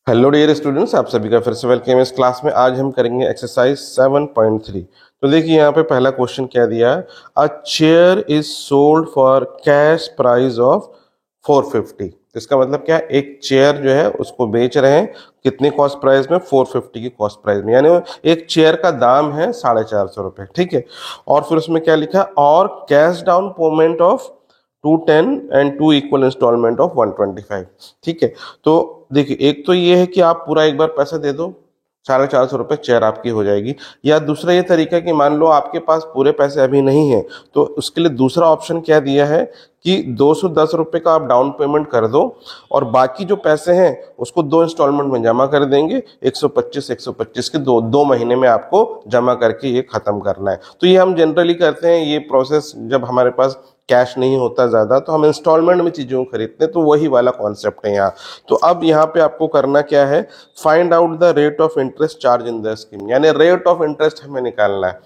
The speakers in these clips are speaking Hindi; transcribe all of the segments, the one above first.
हेलो डियर स्टूडेंट्स, आप सभी का फिर से वेलकम इस क्लास में। आज हम करेंगे एक्सरसाइज 7.3। तो देखिए यहाँ पे पहला क्वेश्चन क्या दिया है। A chair is sold for cash price of 450। तो इसका मतलब क्या है, एक चेयर जो है उसको बेच रहे हैं कितनी कॉस्ट प्राइस में, 450 की कॉस्ट प्राइस में, यानी एक चेयर का दाम है 450 रुपये। ठीक है, और फिर उसमें क्या लिखा, और cash down payment of 210 and 2 equal installment of 125। ठीक है, तो देखिए एक तो ये है कि आप पूरा एक बार पैसा दे दो, 450 रुपये चेयर आपकी हो जाएगी। या दूसरा ये तरीका है कि मान लो आपके पास पूरे पैसे अभी नहीं है, तो उसके लिए दूसरा ऑप्शन क्या दिया है कि 210 रुपये का आप डाउन पेमेंट कर दो और बाकी जो पैसे हैं उसको 2 इंस्टॉलमेंट में जमा कर देंगे। 125 के दो महीने में आपको जमा करके ये खत्म करना है। तो ये हम जनरली करते हैं ये प्रोसेस जब हमारे पास कैश नहीं होता ज्यादा, तो हम इंस्टॉलमेंट में चीजों को खरीदते हैं। तो वही वाला कॉन्सेप्ट है यहाँ। तो अब यहाँ पे आपको करना क्या है, find out the rate of interest charge in the scheme, यानी रेट ऑफ इंटरेस्ट हमें निकालना है।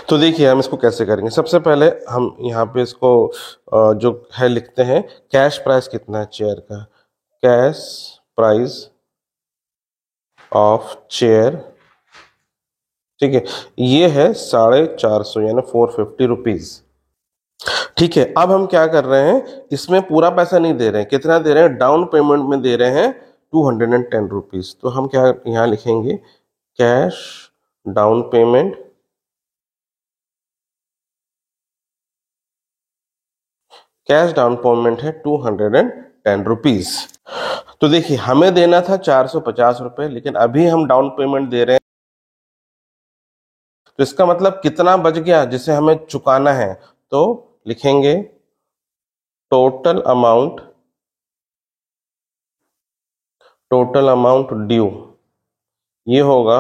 तो देखिए हम इसको कैसे करेंगे। सबसे पहले हम यहाँ पे इसको जो है लिखते हैं, कैश प्राइस कितना है चेयर का, कैश प्राइस ऑफ चेयर। ठीक है, ये है 450 यानी 450 रुपीज। ठीक है, अब हम क्या कर रहे हैं, इसमें पूरा पैसा नहीं दे रहे हैं। कितना दे रहे हैं, डाउन पेमेंट में दे रहे हैं 210 रुपीज। तो हम क्या यहाँ लिखेंगे, cash down payment, cash down payment है 210 रुपीज। तो देखिए हमें देना था 450 रुपए, लेकिन अभी हम डाउन पेमेंट दे रहे हैं। तो इसका मतलब कितना बच गया जिसे हमें चुकाना है। तो लिखेंगे टोटल अमाउंट ड्यू, ये होगा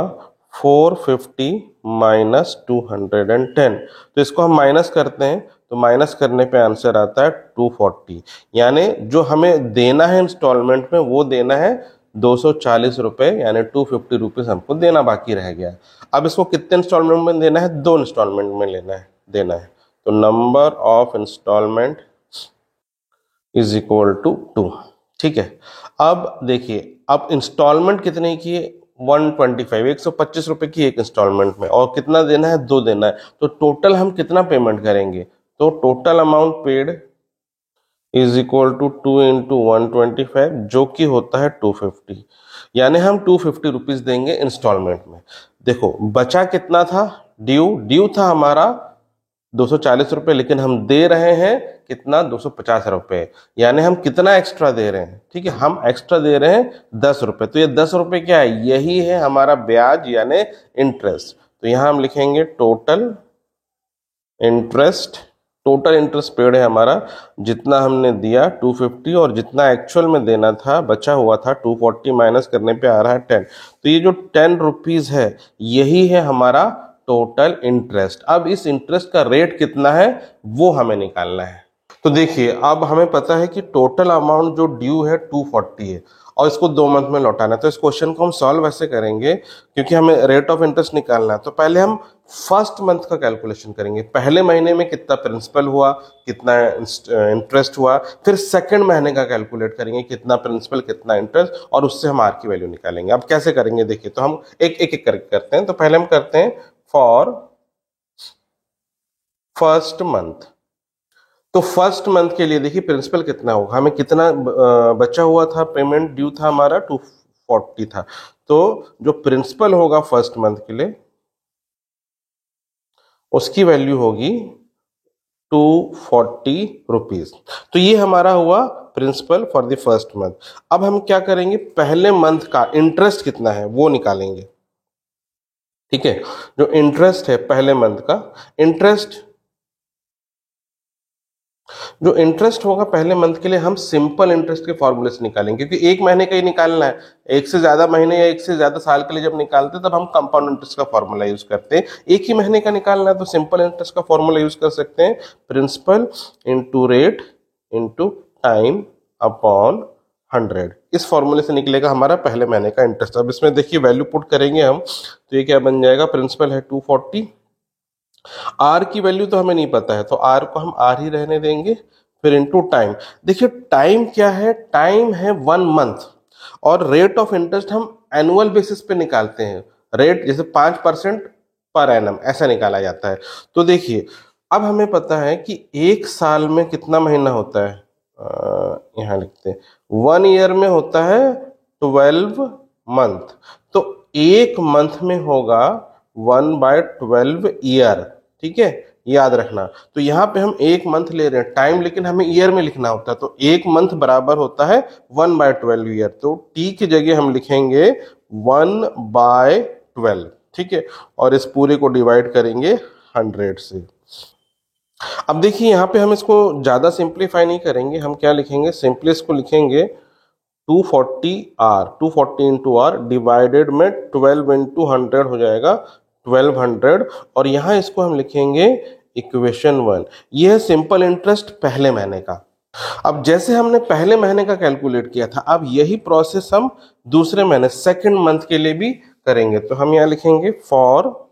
450 माइनस 210। तो इसको हम माइनस करते हैं, तो माइनस करने पे आंसर आता है 240। यानी जो हमें देना है इंस्टॉलमेंट में वो देना है 240 रुपए, यानी 250 रुपीज हमको देना बाकी रह गया। अब इसको कितने इंस्टॉलमेंट में देना है, 2 इंस्टॉलमेंट में देना है। तो number of installment is equal to 2। ठीक है, अब देखिए अब इंस्टॉलमेंट कितने की है, 125, 125 रुपए की एक इंस्टॉलमेंट में, और कितना देना है, 2 देना है। तो टोटल हम कितना पेमेंट करेंगे, तो total amount paid is equal to 2 into 125, जो कि होता है 250। यानी हम 250 रुपीज देंगे इंस्टॉलमेंट में। देखो बचा कितना था, ड्यू था हमारा 240 रुपए, लेकिन हम दे रहे हैं कितना, 250 रुपए। यानी हम कितना एक्स्ट्रा दे रहे हैं, ठीक है, हम एक्स्ट्रा दे रहे हैं 10 रुपए। तो ये 10 रुपए क्या है, यही है हमारा ब्याज यानी इंटरेस्ट। तो यहां हम लिखेंगे टोटल इंटरेस्ट पेड है हमारा, जितना हमने दिया 250 और जितना एक्चुअल में देना था बचा हुआ था 240, माइनस करने पे आ रहा है 10। तो ये जो 10 रुपीज है यही है हमारा टोटल इंटरेस्ट। अब इस इंटरेस्ट का रेट कितना है वो हमें निकालना है। तो देखिए अब हमें पता है कि टोटल अमाउंट जो ड्यू है 240 है और इसको 2 मंथ में लौटाना है। तो इस क्वेश्चन को हम सॉल्व ऐसे करेंगे, क्योंकि हमें रेट ऑफ इंटरेस्ट निकालना है। तो पहले हम फर्स्ट मंथ का कैलकुलेशन करेंगे, पहले महीने में कितना प्रिंसिपल हुआ, कितना इंटरेस्ट हुआ। फिर सेकंड महीने का कैलकुलेट करेंगे, कितना प्रिंसिपल कितना इंटरेस्ट, और उससे हम आर की वैल्यू निकालेंगे। अब कैसे करेंगे देखिए, तो हम एक करके करते हैं। तो पहले हम करते हैं फॉर फर्स्ट मंथ। तो फर्स्ट मंथ के लिए देखिए प्रिंसिपल कितना होगा, हमें कितना बचा हुआ था, पेमेंट ड्यू था हमारा 240 था। तो जो प्रिंसिपल होगा फर्स्ट मंथ के लिए उसकी वैल्यू होगी 240 रुपीज। तो ये हमारा हुआ principal for the first month. अब हम क्या करेंगे, पहले मंथ का इंटरेस्ट कितना है वो निकालेंगे। ठीक है, जो इंटरेस्ट है पहले मंथ का, जो इंटरेस्ट होगा पहले मंथ के लिए हम सिंपल इंटरेस्ट के फॉर्मूले से निकालेंगे, क्योंकि एक महीने का ही निकालना है। एक से ज्यादा महीने या एक से ज्यादा साल के लिए जब निकालते हैं तब हम कंपाउंड इंटरेस्ट का फॉर्मूला यूज करते हैं। एक ही महीने का निकालना है तो सिंपल इंटरेस्ट का फॉर्मूला यूज कर सकते हैं, principal into rate into time upon 100। इस फॉर्मूले से निकलेगा हमारा पहले महीने का इंटरेस्ट। अब इसमें देखिए वैल्यू पुट करेंगे हम, तो ये क्या बन जाएगा, प्रिंसिपल है 240, आर की वैल्यू तो हमें नहीं पता है तो आर को हम आर ही रहने देंगे, फिर इनटू टाइम। देखिए टाइम क्या है, टाइम है 1 मंथ, और रेट ऑफ इंटरेस्ट हम एनुअल बेसिस पे निकालते हैं। रेट जैसे 5% पर एनम ऐसा निकाला जाता है। तो देखिए अब हमें पता है कि एक साल में कितना महीना होता है, यहाँ लिखते हैं 1 ईयर में होता है 12 मंथ। तो एक मंथ में होगा 1/12 ईयर, ठीक है, याद रखना। तो यहाँ पे हम एक मंथ ले रहे हैं टाइम, लेकिन हमें ईयर में लिखना होता है। तो एक मंथ बराबर होता है 1/12 ईयर। तो टी की जगह हम लिखेंगे 1/12, ठीक है, और इस पूरे को डिवाइड करेंगे 100 से। अब देखिए यहाँ पे हम इसको ज्यादा सिंप्लीफाई नहीं करेंगे, हम क्या लिखेंगे, सिंपली इसको लिखेंगे 240R, 240 इंटू आर डिवाइडेड में 12 इंटू 100 हो जाएगा 1200, और यहाँ इसको हम लिखेंगे इक्वेशन 1। यह है सिंपल इंटरेस्ट पहले महीने का। अब जैसे हमने पहले महीने का कैलकुलेट किया था, अब यही प्रोसेस हम दूसरे महीने सेकंड मंथ के लिए भी करेंगे। तो हम यहाँ लिखेंगे फॉर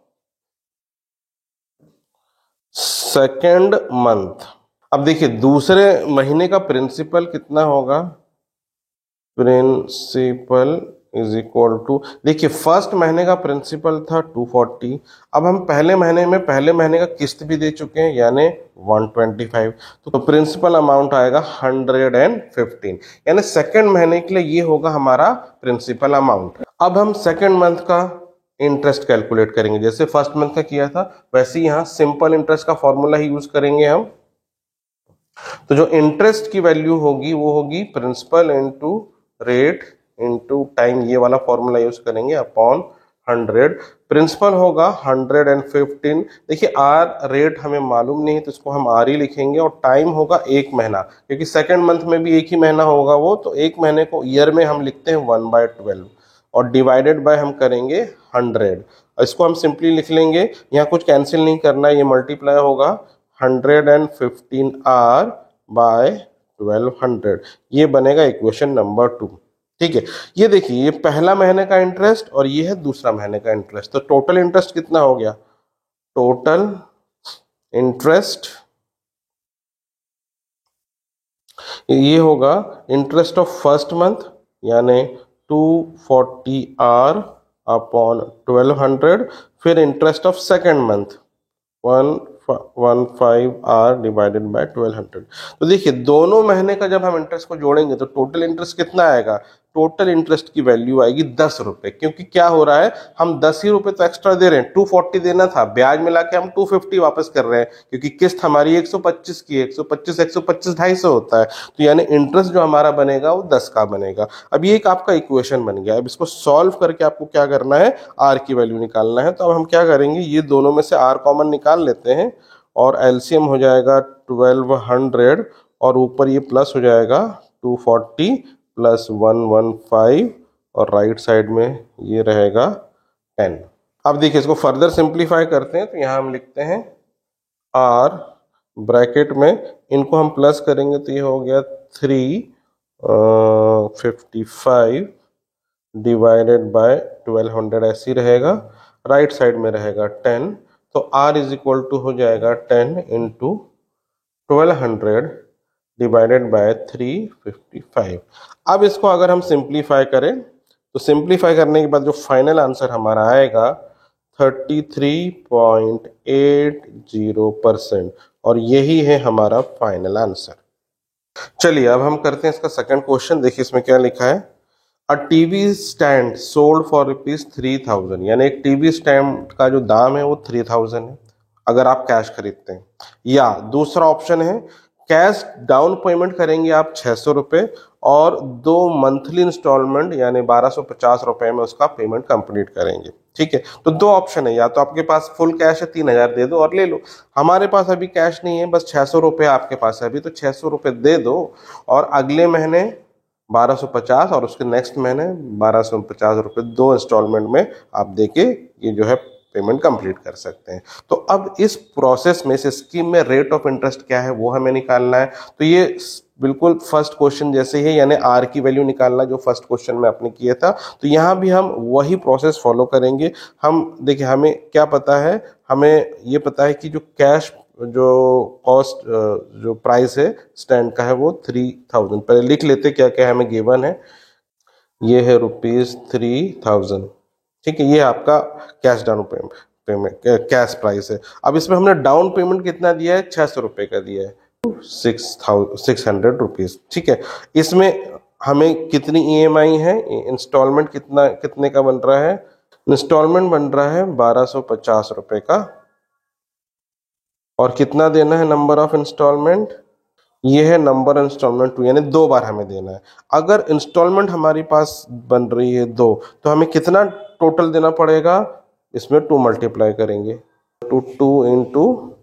सेकंड मंथ। अब देखिए दूसरे महीने का प्रिंसिपल कितना होगा, प्रिंसिपल इज इक्वल टू, देखिए फर्स्ट महीने का प्रिंसिपल था 240, अब हम पहले महीने का किस्त भी दे चुके हैं यानी 125, तो प्रिंसिपल अमाउंट आएगा 115, यानी सेकंड महीने के लिए ये होगा हमारा प्रिंसिपल अमाउंट। अब हम सेकंड मंथ का इंटरेस्ट कैलकुलेट करेंगे, जैसे फर्स्ट मंथ का किया था वैसे ही यहाँ सिंपल इंटरेस्ट का फॉर्मूला ही यूज करेंगे हम। तो जो इंटरेस्ट की वैल्यू होगी वो होगी principal into rate into time, ये वाला फॉर्मूला यूज करेंगे अपॉन 100। प्रिंसिपल होगा 115। देखिए आर रेट हमें मालूम नहीं है तो इसको हम आर ही लिखेंगे, और टाइम होगा एक महीना, क्योंकि सेकंड मंथ में भी एक ही महीना होगा वो, तो एक महीने को ईयर में हम लिखते हैं 1/12 और डिवाइडेड बाय हम करेंगे 100। इसको हम सिंपली लिख लेंगे, यहाँ कुछ कैंसिल नहीं करना है, ये मल्टीप्लाई होगा 115R बाय 1200, ये बनेगा इक्वेशन नंबर 2, ठीक है। ये देखिए ये पहला महीने का इंटरेस्ट और ये है दूसरा महीने का इंटरेस्ट। तो टोटल इंटरेस्ट कितना हो गया, टोटल इंटरेस्ट ये होगा इंटरेस्ट ऑफ फर्स्ट मंथ यानी 240R अपॉन 1200, फिर interest of second month 115R divided by 1200। तो देखिए दोनों महीने का जब हम इंटरेस्ट को जोड़ेंगे तो टोटल इंटरेस्ट कितना आएगा, टोटल इंटरेस्ट की वैल्यू आएगी 10 रुपए, क्योंकि क्या हो रहा है हम 10 ही रुपए तो एक्स्ट्रा दे रहे हैं, 240 देना था, ब्याज मिला के हम 250 वापस कर रहे हैं, क्योंकि किस्त हमारी 125 की, 125 250 होता है, तो यानी इंटरेस्ट जो हमारा बनेगा वो 10 का बनेगा। अब ये एक आपका इक्वेशन बन गया। अब इसको सॉल्व करके आपको क्या करना है, आर की वैल्यू निकालना है। तो अब हम क्या करेंगे, ये दोनों में से आर कॉमन निकाल लेते हैं और एलसीएम हो जाएगा 1200 और ऊपर ये प्लस हो जाएगा 240 प्लस 115 और राइट साइड में ये रहेगा 10। अब देखिए इसको फर्दर सिंप्लीफाई करते हैं, तो यहाँ हम लिखते हैं आर ब्रैकेट में, इनको हम प्लस करेंगे तो ये हो गया 355 डिवाइडेड बाय 1200 ऐसे ही रहेगा, राइट साइड में रहेगा 10। तो R इज इक्वल टू हो जाएगा 10 इंटू 1200 डिवाइडेड बाय 355। अब इसको अगर हम सिंप्लीफाई करें तो सिंप्लीफाई करने के बाद जो फाइनल आंसर हमारा आएगा 33.80%, और यही है हमारा फाइनल आंसर। चलिए अब हम करते हैं इसका सेकंड क्वेश्चन। देखिए इसमें क्या लिखा है, a TV stand sold for ₹3000, यानी एक टीवी स्टैंड का जो दाम है वो 3000 है अगर आप कैश खरीदते हैं। या दूसरा ऑप्शन है कैश डाउन पेमेंट करेंगे आप 600 रुपये और 2 मंथली इंस्टॉलमेंट यानी 1250 रुपए में उसका पेमेंट कंप्लीट करेंगे, ठीक है। तो 2 ऑप्शन है, या तो आपके पास फुल कैश है 3000 दे दो और ले लो, हमारे पास अभी कैश नहीं है, बस 600 रुपये आपके पास है अभी, तो 600 रुपये दे दो और अगले महीने 1250 और उसके नेक्स्ट महीने 1250 रुपये 2 इंस्टॉलमेंट में आप देके ये जो है पेमेंट कंप्लीट कर सकते हैं। तो अब इस प्रोसेस में, इस स्कीम में रेट ऑफ इंटरेस्ट क्या है वो हमें निकालना है। तो ये बिल्कुल फर्स्ट क्वेश्चन जैसे ही है, यानी आर की वैल्यू निकालना जो फर्स्ट क्वेश्चन में आपने किया था, तो यहाँ भी हम वही प्रोसेस फॉलो करेंगे। हम देखिए हमें क्या पता है, हमें ये पता है कि जो कैश जो कॉस्ट जो प्राइस है स्टैंड का है वो 3000। पहले लिख लेते क्या क्या हमें गिवन है। ये है ₹3000। ठीक है, ये आपका cash down payment cash price है। अब इसमें हमने डाउन पेमेंट कितना दिया है, ₹600 का दिया है, 600 रुपीज। ठीक है, इसमें हमें कितनी ईएमआई है, इंस्टॉलमेंट कितने का बन रहा है, इंस्टॉलमेंट बन रहा है ₹1250 का। और कितना देना है नंबर ऑफ इंस्टॉलमेंट, ये है नंबर इंस्टॉलमेंट 2, यानी 2 बार हमें देना है। अगर इंस्टॉलमेंट हमारे पास बन रही है 2, तो हमें कितना टोटल देना पड़ेगा, इसमें 2 मल्टीप्लाई करेंगे, 2 इंटू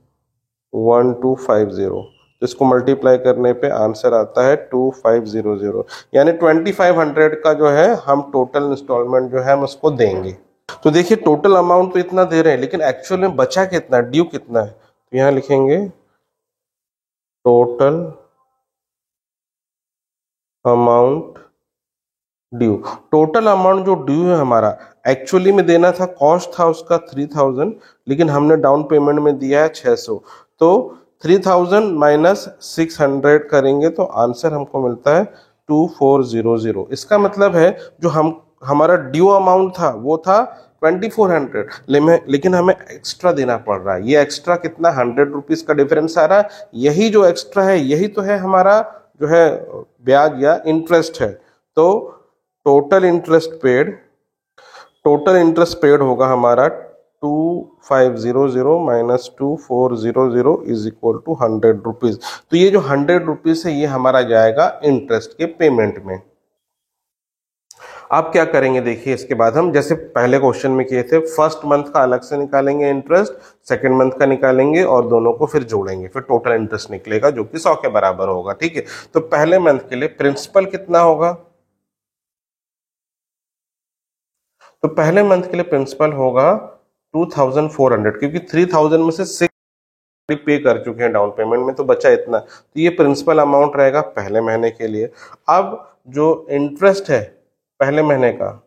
1250, तो इसको मल्टीप्लाई करने पे आंसर आता है 2500, यानी 2500 का जो है हम टोटल इंस्टॉलमेंट जो है हम उसको देंगे। तो देखिए टोटल अमाउंट तो इतना दे रहे हैं, लेकिन एक्चुअल में बचा कितना, ड्यू कितना है, तो यहाँ लिखेंगे total amount due. Total amount जो ड्यू है हमारा, एक्चुअली में देना था, कॉस्ट था उसका 3000, लेकिन हमने डाउन पेमेंट में दिया है 600, तो 3000 माइनस 600 करेंगे तो आंसर हमको मिलता है 2400। इसका मतलब है जो हमारा ड्यू अमाउंट था वो था 2400, लेकिन हमें एक्स्ट्रा देना पड़ रहा है। ये एक्स्ट्रा कितना, 100 रुपीज का डिफरेंस आ रहा है। यही जो एक्स्ट्रा है यही तो है हमारा जो है ब्याज या इंटरेस्ट है। तो टोटल इंटरेस्ट पेड होगा हमारा 2500 minus 2400 is equal to 100 rupees. तो ये जो 100 रुपीज है ये हमारा जाएगा इंटरेस्ट के पेमेंट में। आप क्या करेंगे, देखिए इसके बाद हम जैसे पहले क्वेश्चन में किए थे, फर्स्ट मंथ का अलग से निकालेंगे इंटरेस्ट, सेकंड मंथ का निकालेंगे और दोनों को फिर जोड़ेंगे, फिर टोटल इंटरेस्ट निकलेगा जो कि 100 के बराबर होगा। ठीक है, तो पहले मंथ के लिए प्रिंसिपल कितना होगा, तो पहले मंथ के लिए प्रिंसिपल होगा 2400, क्योंकि 3000 में से 6 पे कर चुके हैं डाउन पेमेंट में, तो बचा इतना, तो ये प्रिंसिपल अमाउंट रहेगा पहले महीने के लिए। अब जो इंटरेस्ट है पहले महीने का,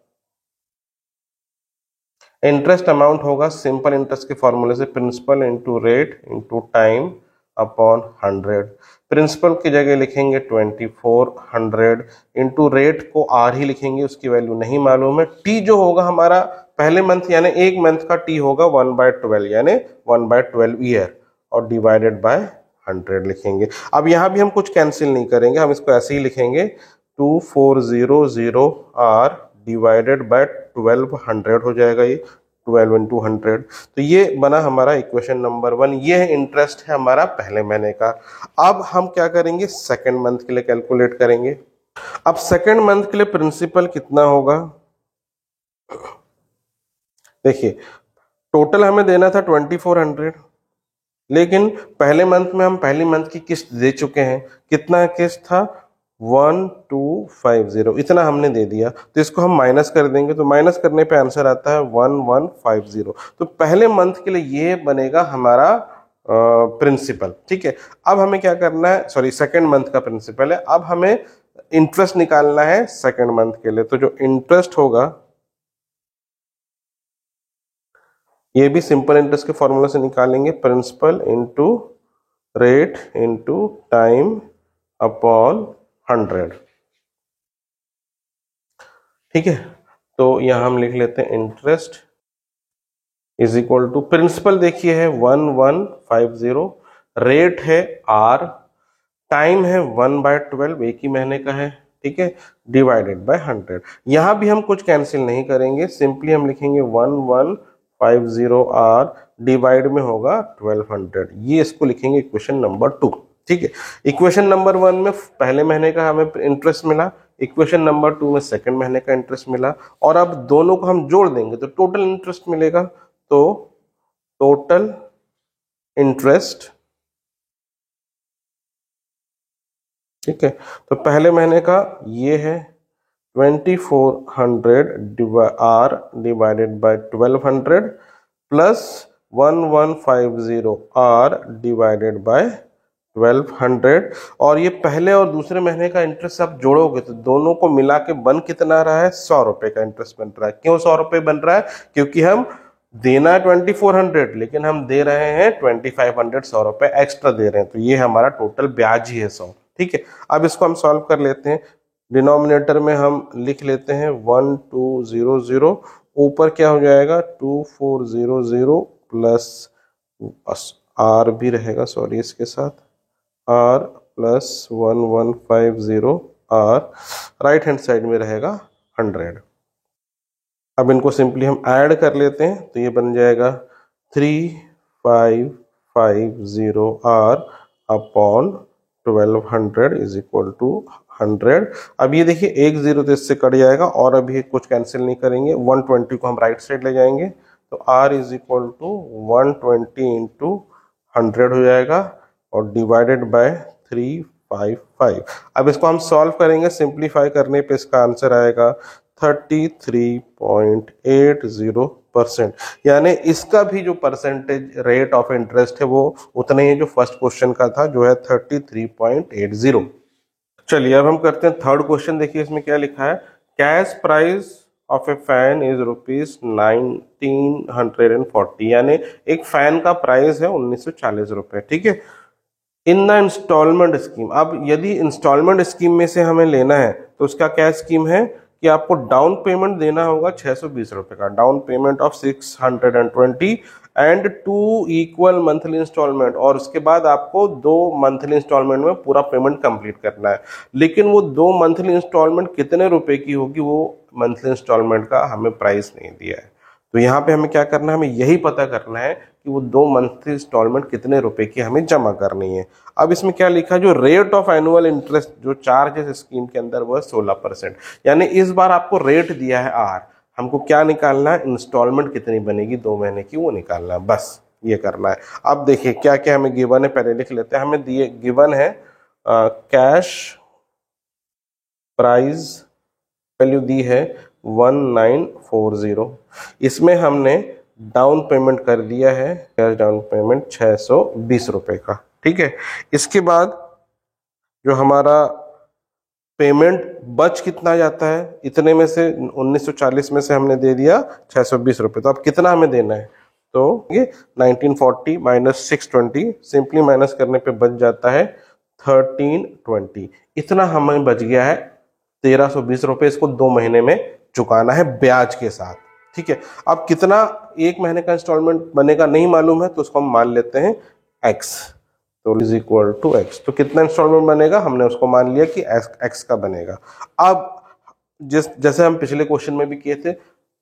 इंटरेस्ट अमाउंट होगा सिंपल इंटरेस्ट के फॉर्मूले से, principal into rate into time upon 100। Principal की जगह लिखेंगे 2400, इंटू रेट को आर ही लिखेंगे, उसकी वैल्यू नहीं मालूम है। टी जो होगा हमारा पहले मंथ यानी एक मंथ का टी होगा 1/12, यानी 1/12 ईयर, और डिवाइडेड बाय 100 लिखेंगे। अब यहाँ भी हम कुछ कैंसिल नहीं करेंगे, हम इसको ऐसे ही लिखेंगे 2400 आर डिवाइडेड बाय 1200 हो जाएगा, ये 12 इंटू 100। तो ये बना हमारा इक्वेशन नंबर 1। ये है इंटरेस्ट है हमारा पहले महीने का। अब हम क्या करेंगे, सेकंड मंथ के लिए कैलकुलेट करेंगे। अब सेकंड मंथ के लिए प्रिंसिपल कितना होगा, देखिए टोटल हमें देना था 2400, लेकिन पहले मंथ में हम पहली मंथ की किस्त दे चुके हैं। कितना किस्त था, 1250, इतना हमने दे दिया, तो इसको हम माइनस कर देंगे, तो माइनस करने पे आंसर आता है 1150। तो पहले मंथ के लिए ये बनेगा हमारा प्रिंसिपल। ठीक है, अब हमें क्या करना है, सॉरी सेकंड मंथ का प्रिंसिपल है, अब हमें इंटरेस्ट निकालना है सेकंड मंथ के लिए। तो जो इंटरेस्ट होगा ये भी सिंपल इंटरेस्ट के फॉर्मूला से निकालेंगे, principal into rate into time upon 100। ठीक है, तो यहां हम लिख लेते हैं interest is equal to, principal देखिए है 1150, रेट है आर, टाइम है 1/12, एक ही महीने का है। ठीक है, डिवाइडेड बाय 100। यहां भी हम कुछ कैंसिल नहीं करेंगे, सिंपली हम लिखेंगे 1150 आर डिवाइड में होगा 1200, ये इसको लिखेंगे इक्वेशन नंबर 2। ठीक है, इक्वेशन नंबर 1 में पहले महीने का हमें इंटरेस्ट मिला, इक्वेशन नंबर 2 में सेकंड महीने का इंटरेस्ट मिला, और अब दोनों को हम जोड़ देंगे तो टोटल इंटरेस्ट मिलेगा। तो टोटल इंटरेस्ट, ठीक है, तो पहले महीने का ये है 2400 R divided by 1200 plus 1150 R divided by 1200, और ये पहले और दूसरे महीने का इंटरेस्ट आप जोड़ोगे तो दोनों को मिला के बन कितना रहा है, 100 रुपए का इंटरेस्ट बन रहा है। क्यों 100 रुपए बन रहा है, क्योंकि हम देना है 2400, लेकिन हम दे रहे हैं 2500, 100 रुपए एक्स्ट्रा दे रहे हैं, तो ये हमारा टोटल ब्याज ही है 100। ठीक है, अब इसको हम सॉल्व कर लेते हैं। डिनोमिनेटर में हम लिख लेते हैं 1200, ऊपर क्या हो जाएगा 2400 प्लस आर भी रहेगा, सॉरी इसके साथ R plus 1150 R, right hand side में रहेगा 100। अब इनको सिंपली हम ऐड कर लेते हैं तो ये बन जाएगा 3550 R upon 1200 is equal to 100। अब ये देखिए एक जीरो तो इससे कट जाएगा और अभी कुछ कैंसिल नहीं करेंगे, 120 को हम राइट साइड ले जाएंगे तो r is equal to 120 into 100 हो जाएगा और डिवाइडेड बाय 355। अब इसको हम सॉल्व करेंगे, सिंप्लीफाई करने पे इसका आंसर आएगा 33.80%, यानी इसका भी जो परसेंटेज रेट ऑफ इंटरेस्ट है वो उतना ही जो फर्स्ट क्वेश्चन का था जो है 33.80। चलिए अब हम करते हैं थर्ड क्वेश्चन। देखिए इसमें क्या लिखा है, cash price of A fan is ₹1940, यानी एक फैन का प्राइस है 1940 रुपए, ठीक है। इन द इंस्टॉलमेंट स्कीम, अब यदि इंस्टॉलमेंट स्कीम में से हमें लेना है तो उसका क्या स्कीम है कि आपको डाउन पेमेंट देना होगा 620 रुपए का, down payment of 620 and 2 equal monthly installment, और उसके बाद आपको 2 मंथली इंस्टॉलमेंट में पूरा पेमेंट कंप्लीट करना है। लेकिन वो 2 मंथली इंस्टॉलमेंट कितने रुपए की होगी वो मंथली इंस्टॉलमेंट का हमें प्राइस नहीं दिया है, तो यहाँ पे हमें क्या करना है, हमें यही पता करना है कि वो 2 मंथली इंस्टॉलमेंट कितने रुपए की हमें जमा करनी है। अब इसमें क्या लिखा, जो रेट ऑफ एनुअल इंटरेस्ट जो चार्जेस स्कीम के अंदर वह 16%, यानी इस बार आपको रेट दिया है आर, हमको क्या निकालना है, इंस्टॉलमेंट कितनी बनेगी 2 महीने की वो निकालना है, बस ये करना है। अब देखिए क्या क्या हमें गिवन है, पहले लिख लेते हैं। हमें दिए गिवन है कैश प्राइस वैल्यू दी है 1940, इसमें हमने डाउन पेमेंट कर दिया है, कैश डाउन पेमेंट 620 रुपए का, ठीक है। इसके बाद जो हमारा पेमेंट बच कितना जाता है, इतने में से 1940 में से हमने दे दिया 620 रुपए, तो अब कितना हमें देना है, तो ये 1940 माइनस 620, सिंपली माइनस करने पे बच जाता है 1320, इतना हमें बच गया है 1320 रुपए। इसको 2 महीने में चुकाना है ब्याज के साथ, ठीक है। अब कितना एक महीने का इंस्टॉलमेंट बनेगा नहीं मालूम है, तो उसको हम मान लेते हैं x, तो इज इक्वल टू x, तो कितना इंस्टॉलमेंट बनेगा हमने उसको मान लिया कि x का बनेगा। अब जैसे हम पिछले क्वेश्चन में भी किए थे,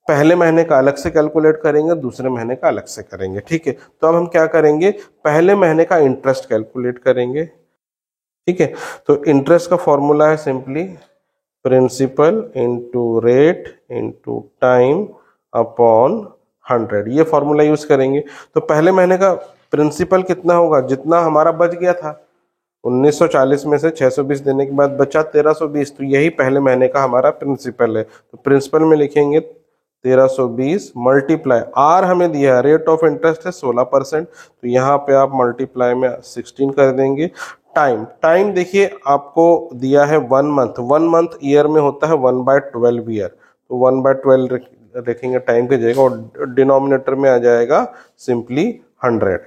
पहले महीने का अलग से कैलकुलेट करेंगे, दूसरे महीने का अलग से करेंगे, ठीक है। तो अब हम क्या करेंगे, पहले महीने का इंटरेस्ट कैलकुलेट करेंगे, ठीक है। तो इंटरेस्ट का फॉर्मूला है simply principal into rate into time upon 100, ये फॉर्मूला यूज करेंगे। तो पहले महीने का प्रिंसिपल कितना होगा, जितना हमारा बच गया था 1940 में से 620 देने के बाद बचा 1320, तो यही पहले महीने का हमारा प्रिंसिपल है। तो प्रिंसिपल में लिखेंगे 1320 मल्टीप्लाई, आर हमें दिया है, रेट ऑफ इंटरेस्ट है 16%, तो यहाँ पे आप मल्टीप्लाई में 16 कर देंगे। टाइम देखिए आपको दिया है 1 मंथ, 1 मंथ ईयर में होता है 1/12 ईयर, तो 1/12 रखेंगे टाइम की जगह, और डिनोमिनेटर में आ जाएगा सिंपली 100।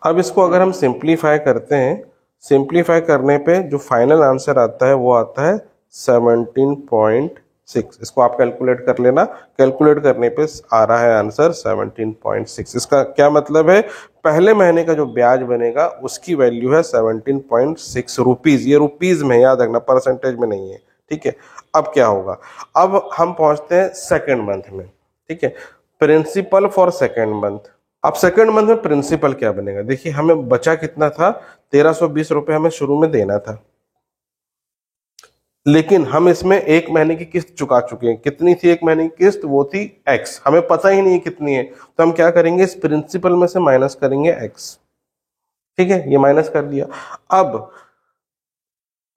अब इसको अगर हम सिंप्लीफाई करते हैं, सिंप्लीफाई करने पे जो फाइनल आंसर आता है वो आता है 17.6, इसको आप कैलकुलेट कर लेना, कैलकुलेट करने पे आ रहा है आंसर 17.6। इसका क्या मतलब है, पहले महीने का जो ब्याज बनेगा उसकी वैल्यू है 17.6 रुपीज, ये रुपीज में याद रखना, परसेंटेज में नहीं है, ठीक है। अब क्या होगा, अब हम पहुंचते हैं सेकेंड मंथ में, ठीक है, प्रिंसिपल फॉर सेकेंड मंथ। अब सेकेंड मंथ में प्रिंसिपल क्या बनेगा, देखिए हमें बचा कितना था, 1320 रुपए हमें शुरू में देना था, लेकिन हम इसमें 1 महीने की किस्त चुका चुके हैं। कितनी थी 1 महीने की किस्त, वो थी x, हमें पता ही नहीं कितनी है, तो हम क्या करेंगे, इस प्रिंसिपल में से माइनस करेंगे x, ठीक है, ये माइनस कर दिया। अब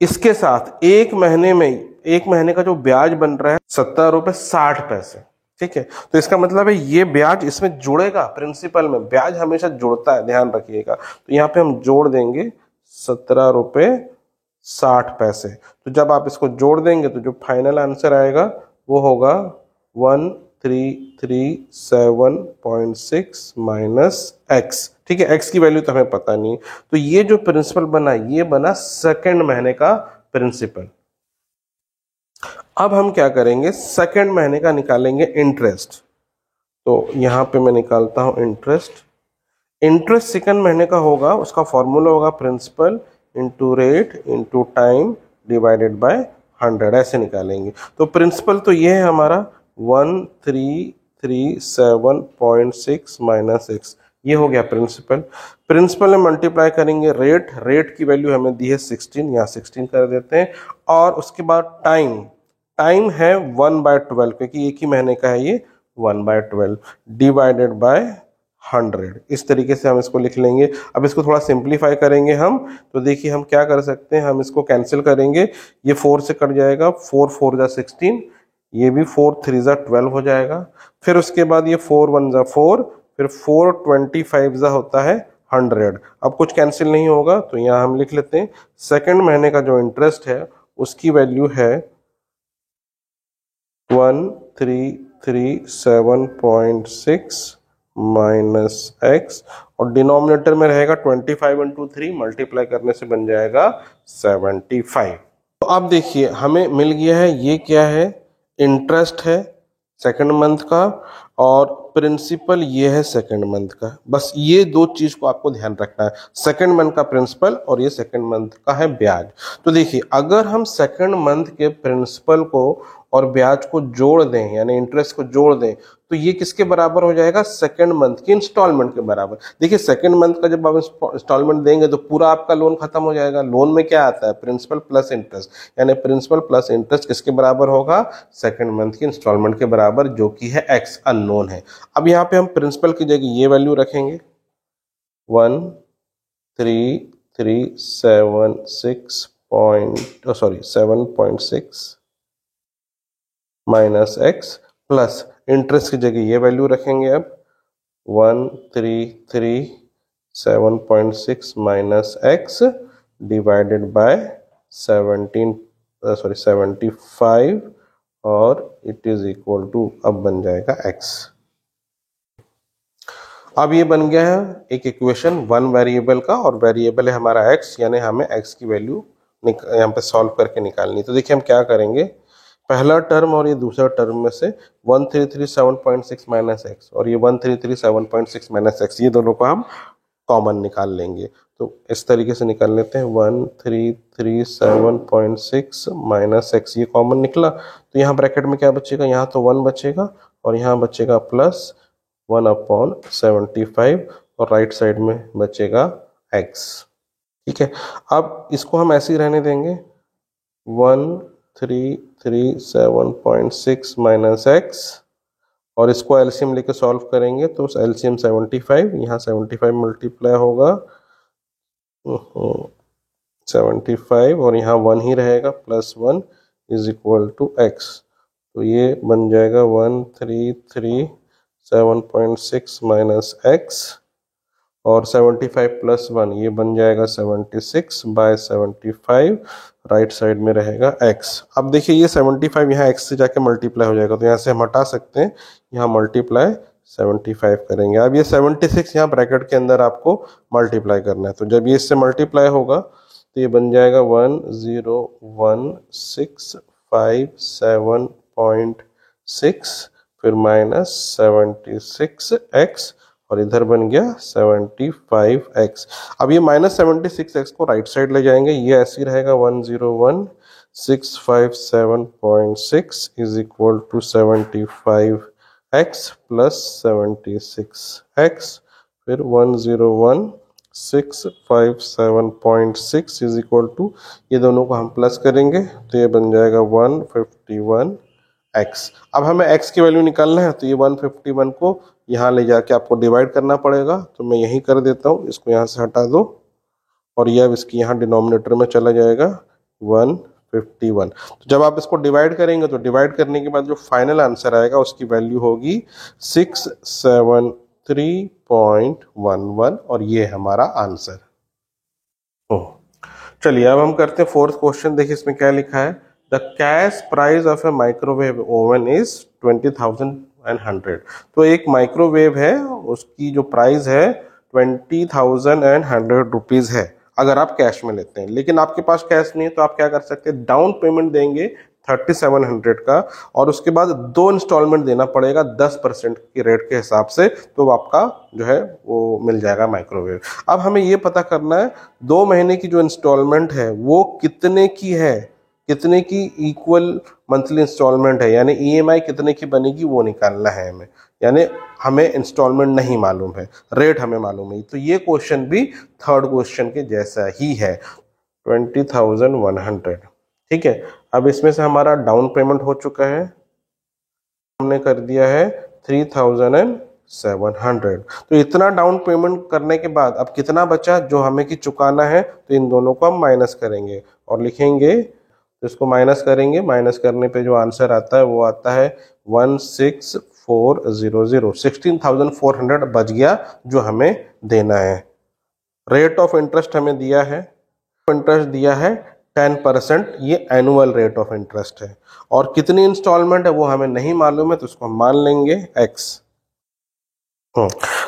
इसके साथ 1 महीने में, 1 महीने का जो ब्याज बन रहा है 17 रुपए 60 पैसे, ठीक है। तो इसका मतलब है ये ब्याज इसमें जुड़ेगा, प्रिंसिपल में ब्याज हमेशा जुड़ता है, ध्यान रखिएगा। तो यहाँ पे हम जोड़ देंगे 17 रुपए 60 पैसे, तो जब आप इसको जोड़ देंगे तो जो फाइनल आंसर आएगा वो होगा 1337.6 माइनस x, ठीक है। x की वैल्यू तो हमें पता नहीं, तो ये जो प्रिंसिपल बना ये बना सेकेंड महीने का प्रिंसिपल। अब हम क्या करेंगे, सेकंड महीने का निकालेंगे इंटरेस्ट। तो यहाँ पे मैं निकालता हूँ इंटरेस्ट। इंटरेस्ट सेकंड महीने का होगा, उसका फॉर्मूला होगा principal into rate into time divided by 100, ऐसे निकालेंगे। तो प्रिंसिपल तो ये है हमारा 1337.6 माइनस एक्स, ये हो गया प्रिंसिपल। प्रिंसिपल में मल्टीप्लाई करेंगे रेट, रेट की वैल्यू हमें दी है 16, यहाँ 16 कर देते हैं। और उसके बाद टाइम, टाइम है 1/12 क्योंकि एक ही महीने का है ये, 1/12 डिवाइडेड बाय 100, इस तरीके से हम इसको लिख लेंगे। अब इसको थोड़ा सिंप्लीफाई करेंगे हम, तो देखिए हम क्या कर सकते हैं, हम इसको कैंसिल करेंगे, ये 4 से कट जाएगा, 4 4 जा 16, ये भी 4 3 जा 12 हो जाएगा। फिर उसके बाद ये 4 1 जा 4, फिर 4 25 जा होता है 100। अब कुछ कैंसिल नहीं होगा तो यहाँ हम लिख लेते हैं सेकंड महीने का जो इंटरेस्ट है उसकी वैल्यू है 1337.6 माइनस एक्स, और डिनोमिनेटर में रहेगा 25 इंटू 3, मल्टीप्लाई करने से बन जाएगा 75। तो अब देखिए हमें मिल गया है, ये क्या है, इंटरेस्ट है सेकंड मंथ का, और प्रिंसिपल ये है सेकंड मंथ का। बस ये दो चीज को आपको ध्यान रखना है, सेकंड मंथ का प्रिंसिपल और ये सेकंड मंथ का है ब्याज। तो देखिए अगर हम सेकंड मंथ के प्रिंसिपल को और ब्याज को जोड़ दें, यानी इंटरेस्ट को जोड़ दें, तो ये किसके बराबर हो जाएगा, सेकंड मंथ की इंस्टॉलमेंट के बराबर। देखिए सेकंड मंथ का जब आप इंस्टॉलमेंट देंगे तो पूरा आपका लोन खत्म हो जाएगा। लोन में क्या आता है, प्रिंसिपल प्लस इंटरेस्ट, यानी प्रिंसिपल प्लस इंटरेस्ट किसके बराबर होगा, सेकंड मंथ की इंस्टॉलमेंट के बराबर, जो कि है एक्स, अननोन है। अब यहाँ पे हम प्रिंसिपल की जगह ये वैल्यू रखेंगे 7.6 माइनस एक्स, प्लस इंटरेस्ट की जगह ये वैल्यू रखेंगे अब 1337.6 माइनस एक्स डिवाइडेड बाय 75, और इट इज इक्वल टू, अब बन जाएगा एक्स। अब ये बन गया है एक इक्वेशन वन वेरिएबल का, और वेरिएबल है हमारा एक्स, यानी हमें एक्स की वैल्यू यहाँ पे सॉल्व करके निकालनी। तो देखिए हम क्या करेंगे, पहला टर्म और ये दूसरा टर्म में से 1337.6 माइनस एक्स और ये 1337.6 माइनस एक्स, ये दोनों को हम कॉमन निकाल लेंगे। तो इस तरीके से निकाल लेते हैं, 1337.6 माइनस एक्स, ये कॉमन निकला। तो यहाँ ब्रैकेट में क्या बचेगा, यहाँ तो 1 बचेगा और यहाँ बचेगा प्लस 1/75, और राइट साइड में बचेगा x। ठीक है, अब इसको हम ऐसे ही रहने देंगे, 1337.6 माइनस एक्स, और इसको एलसीएम लेके सॉल्व करेंगे तो एलसीएम 75, यहाँ 75 मल्टीप्लाई होगा 75, और यहाँ 1 ही रहेगा, plus 1 is equal to x. तो ये बन जाएगा 1337.6 माइनस एक्स, और 75 प्लस 1 ये बन जाएगा 76/75, राइट साइड में रहेगा x। अब देखिए ये 75 यहाँ x से जाके मल्टीप्लाई हो जाएगा, तो यहाँ से हम हटा सकते हैं, यहाँ मल्टीप्लाई 75 करेंगे। अब ये 76 यहाँ ब्रैकेट के अंदर आपको मल्टीप्लाई करना है, तो जब ये इससे मल्टीप्लाई होगा तो ये बन जाएगा 101,657.6, फिर माइनस 76x, और इधर बन गया 75x। अब ये माइनस 76x को राइट साइड ले जाएंगे, ये ऐसे ही रहेगा 101,657.6 is equal to 75x plus 76x, फिर 101,657.6 इज इक्वल टू, ये दोनों को हम प्लस करेंगे तो ये बन जाएगा 151x। अब हमें x की वैल्यू निकालना है, तो ये 151 को यहाँ ले जाके आपको डिवाइड करना पड़ेगा, तो मैं यही कर देता हूँ, इसको यहाँ से हटा दो, और ये अब इसकी यहाँ डिनोमिनेटर में चला जाएगा 151। तो जब आप इसको डिवाइड करेंगे तो डिवाइड करने के बाद जो फाइनल आंसर आएगा उसकी वैल्यू होगी 673.11, और ये हमारा आंसर। चलिए अब हम करते हैं फोर्थ क्वेश्चन। देखिए इसमें क्या लिखा है, the cash price of A microwave oven is 20,100। तो एक माइक्रोवेव है, उसकी जो प्राइस है 20,100 रुपीज है, अगर आप कैश में लेते हैं। लेकिन आपके पास कैश नहीं है तो आप क्या कर सकते हैं, डाउन पेमेंट देंगे 3700 का, और उसके बाद 2 इंस्टॉलमेंट देना पड़ेगा 10% की रेट के हिसाब से, तो आपका जो है वो मिल जाएगा माइक्रोवेव। अब हमें ये पता करना है 2 महीने की जो इंस्टॉलमेंट है वो कितने की है, कितने की इक्वल मंथली इंस्टॉलमेंट है, यानी ईएमआई कितने की बनेगी वो निकालना है हमें। यानी हमें इंस्टॉलमेंट नहीं मालूम है, रेट हमें मालूम है। तो ये क्वेश्चन भी थर्ड क्वेश्चन के जैसा ही है, 20,100। ठीक है, अब इसमें से हमारा डाउन पेमेंट हो चुका है, हमने कर दिया है 3,700। तो इतना डाउन पेमेंट करने के बाद अब कितना बचा जो हमें की चुकाना है, तो इन दोनों को हम माइनस करेंगे और लिखेंगे, तो इसको माइनस करेंगे, माइनस करने पे जो आंसर आता है वो आता है 16,400। 16,400 बच गया जो हमें देना है। रेट ऑफ इंटरेस्ट हमें दिया है, इंटरेस्ट दिया है 10%, ये एनुअल रेट ऑफ इंटरेस्ट है, और कितनी इंस्टॉलमेंट है वो हमें नहीं मालूम है, तो उसको हम मान लेंगे x।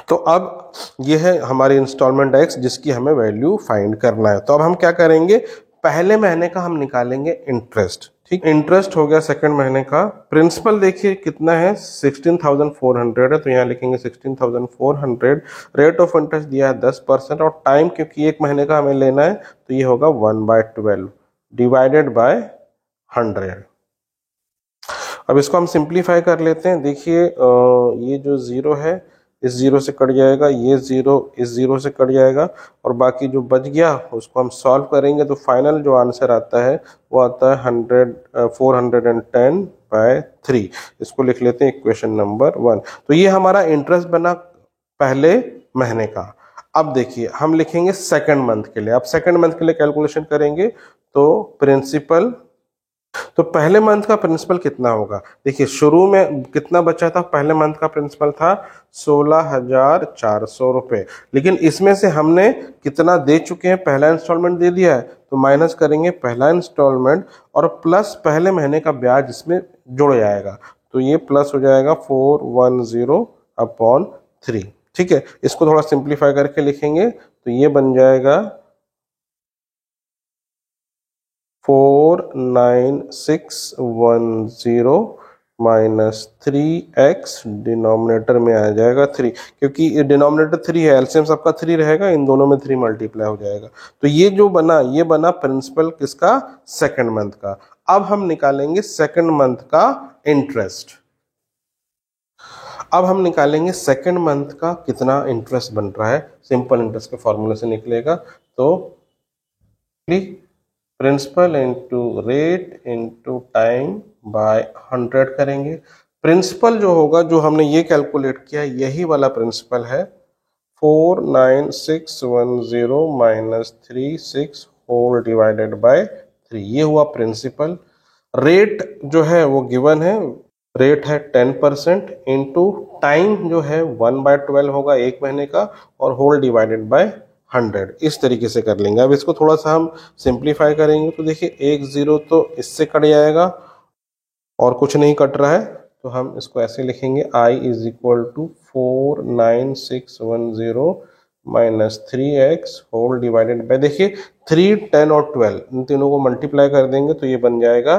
तो अब ये है हमारी इंस्टॉलमेंट x जिसकी हमें वैल्यू फाइंड करना है। तो अब हम क्या करेंगे, पहले महीने का हम निकालेंगे इंटरेस्ट। ठीक, इंटरेस्ट हो गया सेकंड महीने का। प्रिंसिपल देखिए कितना है, 16,400 है, तो यहाँ लिखेंगे 16,400। रेट ऑफ इंटरेस्ट दिया है 10%, और टाइम क्योंकि एक महीने का हमें लेना है तो ये होगा 1/12 डिवाइडेड बाय 100। अब इसको हम सिंप्लीफाई कर लेते हैं। देखिए ये जो जीरो है इस जीरो से कट जाएगा, ये जीरो इस जीरो से कट जाएगा, और बाकी जो बच गया उसको हम सॉल्व करेंगे, तो फाइनल जो आंसर आता है वो आता है 410/3। इसको लिख लेते हैं इक्वेशन नंबर 1। तो ये हमारा इंटरेस्ट बना पहले महीने का। अब देखिए हम लिखेंगे सेकंड मंथ के लिए। अब सेकंड मंथ के लिए कैलकुलेशन करेंगे, तो प्रिंसिपल, तो पहले मंथ का प्रिंसिपल कितना होगा, देखिए शुरू में कितना बचा था, पहले मंथ का प्रिंसिपल था 16,400 रुपए, लेकिन इसमें से हमने कितना दे चुके हैं, पहला इंस्टॉलमेंट दे दिया है, तो माइनस करेंगे पहला इंस्टॉलमेंट और प्लस पहले महीने का ब्याज इसमें जुड़ जाएगा, तो ये प्लस हो जाएगा 410/3। ठीक है, इसको थोड़ा सिंप्लीफाई करके लिखेंगे तो ये बन जाएगा 49610 माइनस 3x, डिनोमिनेटर में आ जाएगा 3, क्योंकि डिनोमिनेटर 3 है, एलसीएम सबका 3 रहेगा, इन दोनों में 3 मल्टीप्लाई हो जाएगा। तो ये जो बना, ये बना प्रिंसिपल किसका, सेकंड मंथ का। अब हम निकालेंगे सेकंड मंथ का इंटरेस्ट। अब हम निकालेंगे सेकंड मंथ का कितना इंटरेस्ट बन रहा है, सिंपल इंटरेस्ट के फॉर्मूले से निकलेगा। तो principal into rate into time by 100 करेंगे। प्रिंसिपल जो होगा, जो हमने ये कैलकुलेट किया, यही वाला प्रिंसिपल है 49610 माइनस 36 होल डिवाइडेड बाय 3, ये हुआ प्रिंसिपल। रेट जो है वो गिवन है, रेट है 10% इंटू टाइम जो है 1/12 होगा एक महीने का, और होल डिवाइडेड बाय 100, इस तरीके से कर लेंगे। अब इसको थोड़ा सा हम सिंप्लीफाई करेंगे, तो देखिए एक जीरो तो इससे कट जाएगा और कुछ नहीं कट रहा है, तो हम इसको ऐसे लिखेंगे I is equal to 49610 minus 3x whole divided by, देखिए 3, 10 और 12 इन तीनों को मल्टीप्लाई कर देंगे तो ये बन जाएगा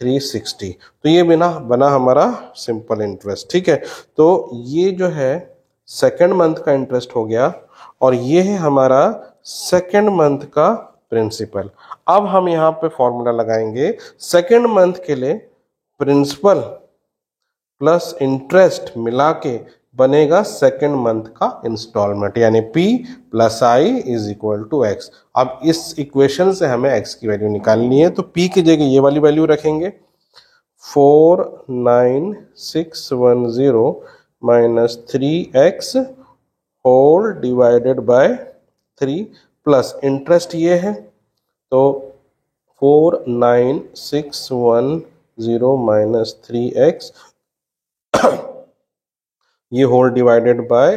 360। तो ये बना हमारा सिंपल इंटरेस्ट। ठीक है, तो ये जो है सेकंड मंथ का इंटरेस्ट हो गया, और ये है हमारा सेकंड मंथ का प्रिंसिपल। अब हम यहाँ पे फॉर्मूला लगाएंगे, सेकंड मंथ के लिए प्रिंसिपल प्लस इंटरेस्ट मिला के बनेगा सेकंड मंथ का इंस्टॉलमेंट, यानी P plus I is equal to x। अब इस इक्वेशन से हमें x की वैल्यू निकालनी है, तो P की जगह ये वाली वैल्यू रखेंगे 49610 minus 3x whole divided by 3 plus interest ये है, तो 49610 माइनस 3x ये होल डिवाइडेड बाय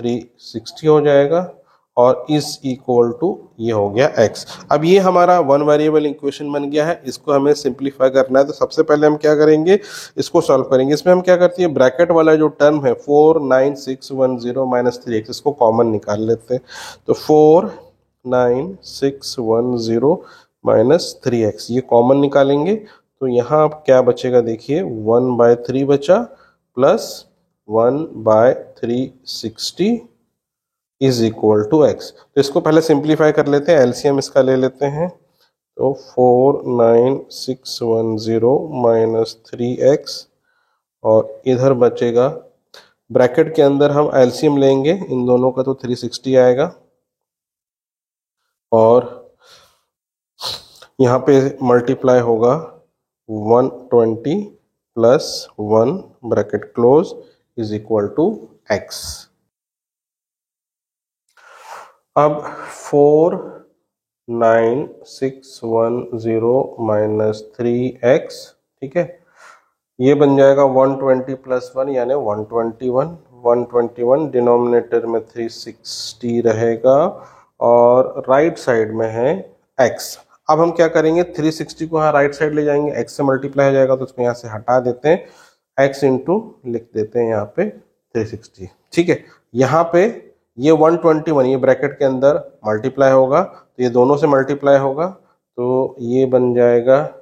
360 हो जाएगा, और इस इक्वल टू ये हो गया x। अब ये हमारा वन वेरिएबल इक्वेशन बन गया है, इसको हमें सिंप्लीफाई करना है। तो सबसे पहले हम क्या करेंगे, इसको सॉल्व करेंगे। इसमें हम क्या करते हैं, ब्रैकेट वाला जो टर्म है 49610 माइनस 3x, इसको कॉमन निकाल लेते हैं। तो 49610 माइनस 3x ये कॉमन निकालेंगे, तो यहाँ अब क्या बचेगा देखिए, 1/3 बचा plus 1/360 is equal to x. तो इसको पहले सिंप्लीफाई कर लेते हैं, एलसीएम इसका ले लेते हैं। तो 49610 माइनस 3x, और इधर बचेगा, ब्रैकेट के अंदर हम एलसीएम लेंगे इन दोनों का तो 360 आएगा, और यहाँ पे मल्टीप्लाई होगा 120 plus 1 bracket close is equal to x। अब 49610 माइनस 3x, ठीक है, ये बन जाएगा 120 प्लस 1 यानी 121। 121 डिनोमिनेटर में 360 रहेगा और राइट साइड में है x। अब हम क्या करेंगे, 360 को यहाँ राइट साइड ले जाएंगे, x से मल्टीप्लाई हो जाएगा तो उसको यहाँ से हटा देते हैं, x इंटू लिख देते हैं यहाँ पे 360, ठीक है। यहाँ पे ये 121 ये ब्रैकेट के अंदर मल्टीप्लाई होगा तो ये दोनों से मल्टीप्लाई होगा, तो ये बन जाएगा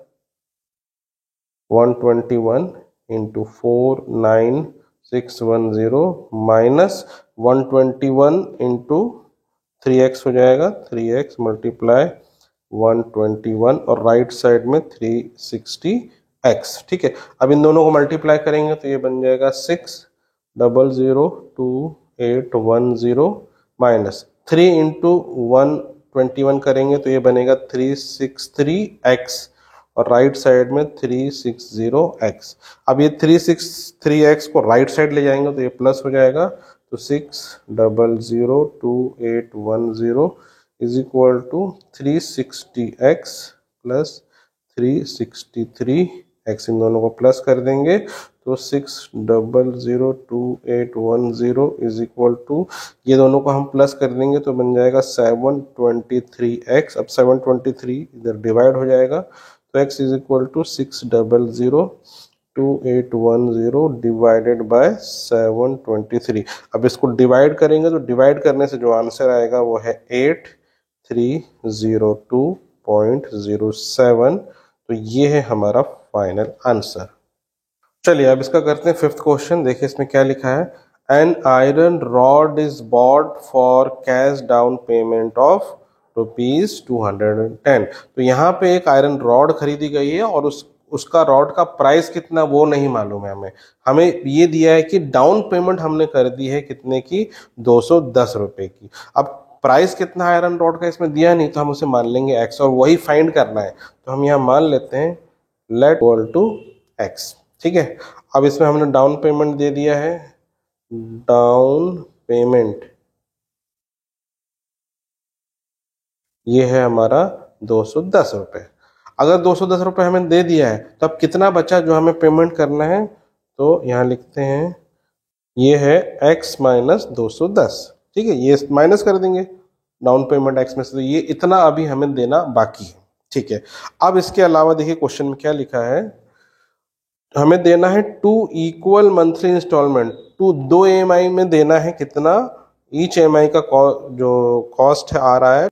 121 इंटू 49610 माइनस 121 इंटू 3x हो जाएगा, 3x मल्टीप्लाई 121 और राइट साइड में 360x, ठीक है। अब इन दोनों को मल्टीप्लाई करेंगे तो ये बन जाएगा 6002810 माइनस 3 इंटू 121 करेंगे तो ये बनेगा 363x और राइट साइड में 360x। अब ये 363x को राइट साइड ले जाएंगे तो ये प्लस हो जाएगा, तो 6002810 is equal to 360x plus 363x, इन दोनों को प्लस कर देंगे तो 6002810 इज इक्वल टू, ये दोनों को हम प्लस कर देंगे तो बन जाएगा 723x। अब 723 इधर डिवाइड हो जाएगा तो x is equal to 6002810 divided by 723। अब इसको डिवाइड करेंगे तो डिवाइड करने से जो आंसर आएगा वो है 8302.07। तो ये है हमारा फाइनल आंसर। चलिए अब इसका करते हैं फिफ्थ क्वेश्चन। देखिए इसमें क्या लिखा है, an iron rod is bought for cash down payment of ₹210। तो यहाँ पे एक आयरन रॉड खरीदी गई है और उसका रॉड का प्राइस कितना वो नहीं मालूम है हमें ये दिया है कि डाउन पेमेंट हमने कर दी है कितने की, 210 रुपए की। अब प्राइस कितना आयरन रॉड का इसमें दिया नहीं तो हम उसे मान लेंगे x और वही फाइंड करना है, तो हम यहाँ मान लेते हैं लेट इक्वल टू x, ठीक है। अब इसमें हमने डाउन पेमेंट दे दिया है, डाउन पेमेंट ये है हमारा 210 रुपए। अगर 210 रुपए हमें दे दिया है तो अब कितना बचा जो हमें पेमेंट करना है, तो यहाँ लिखते हैं ये है x माइनस 210, ठीक है, ये माइनस कर देंगे डाउन पेमेंट x में से, तो ये इतना अभी हमें देना बाकी है, ठीक है। अब इसके अलावा देखिए क्वेश्चन में क्या लिखा है, हमें देना है 2 इक्वल मंथली इंस्टॉलमेंट, 2 EMI में देना है कितना, ईच EMI का जो कॉस्ट आ रहा है,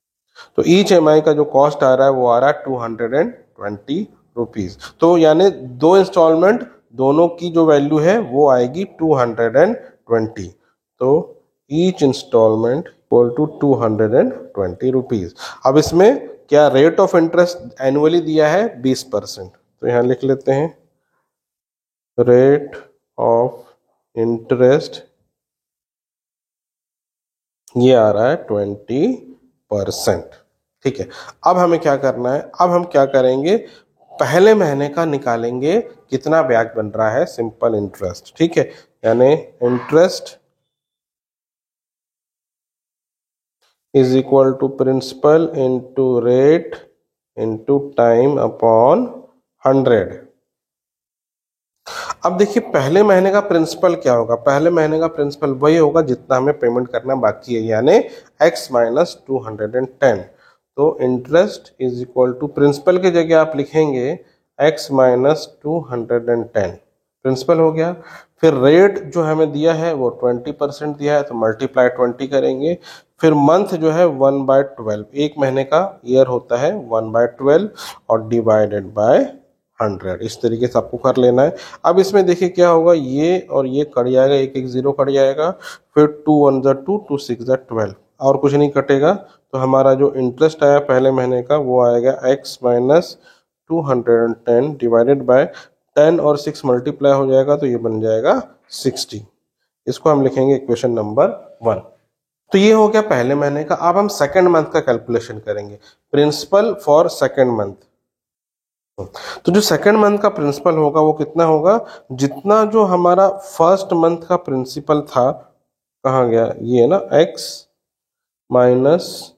तो ईच EMI का जो कॉस्ट आ रहा है वो आ रहा है 220 रुपीज। तो यानी 2 इंस्टॉलमेंट दोनों की जो वैल्यू है वो आएगी 220, तो each installment equal to 220 rupees. अब इसमें क्या रेट ऑफ इंटरेस्ट एनुअली दिया है 20%, तो यहाँ लिख लेते हैं रेट ऑफ इंटरेस्ट ये आ रहा है 20%, ठीक है। अब हमें क्या करना है, अब हम क्या करेंगे, पहले महीने का निकालेंगे कितना ब्याज बन रहा है, सिंपल इंटरेस्ट, ठीक है, यानी interest is equal to principal into rate into time upon 100। अब देखिए पहले महीने का प्रिंसिपल क्या होगा, पहले महीने का प्रिंसिपल वही होगा जितना हमें पेमेंट करना बाकी है, यानी x माइनस 210। तो interest is equal to principal की जगह आप लिखेंगे x माइनस 210, प्रिंसिपल हो गया। फिर रेट जो हमें दिया है वो 20% दिया है तो मल्टीप्लाई 20 करेंगे। फिर मंथ जो है 1/12, एक महीने का ईयर होता है 1/12 और डिवाइडेड बाय 100। इस तरीके से आपको कर लेना है। अब इसमें देखिए क्या होगा, ये और ये कट जाएगा, एक एक जीरो कट जाएगा, फिर 2 1 जा 2, 2 6 जा 12, और कुछ नहीं कटेगा। तो हमारा जो इंटरेस्ट आया पहले महीने का वो आएगा x माइनस 210 डिवाइडेड बाय 10 और 6 मल्टीप्लाई हो जाएगा तो ये बन जाएगा 60। इसको हम लिखेंगे इक्वेशन नंबर 1। तो ये हो गया पहले महीने का। अब हम सेकेंड मंथ का कैलकुलेशन करेंगे, प्रिंसिपल फॉर सेकेंड मंथ। तो जो सेकेंड मंथ का प्रिंसिपल होगा वो कितना होगा, जितना जो हमारा फर्स्ट मंथ का प्रिंसिपल था, कहाँ गया ये है ना, x माइनस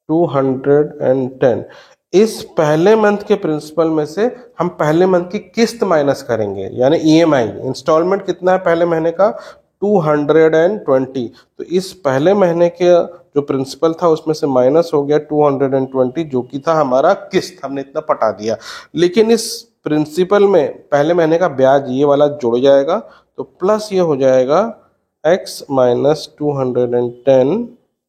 210, इस पहले मंथ के प्रिंसिपल में से हम पहले मंथ की किस्त माइनस करेंगे, यानी ईएमआई इंस्टॉलमेंट कितना है पहले महीने का 220। तो इस पहले महीने के जो प्रिंसिपल था उसमें से माइनस हो गया 220, जो कि था हमारा किस्त, हमने इतना पटा दिया। लेकिन इस प्रिंसिपल में पहले महीने का ब्याज ये वाला जुड़ जाएगा, तो प्लस ये हो जाएगा x माइनस 210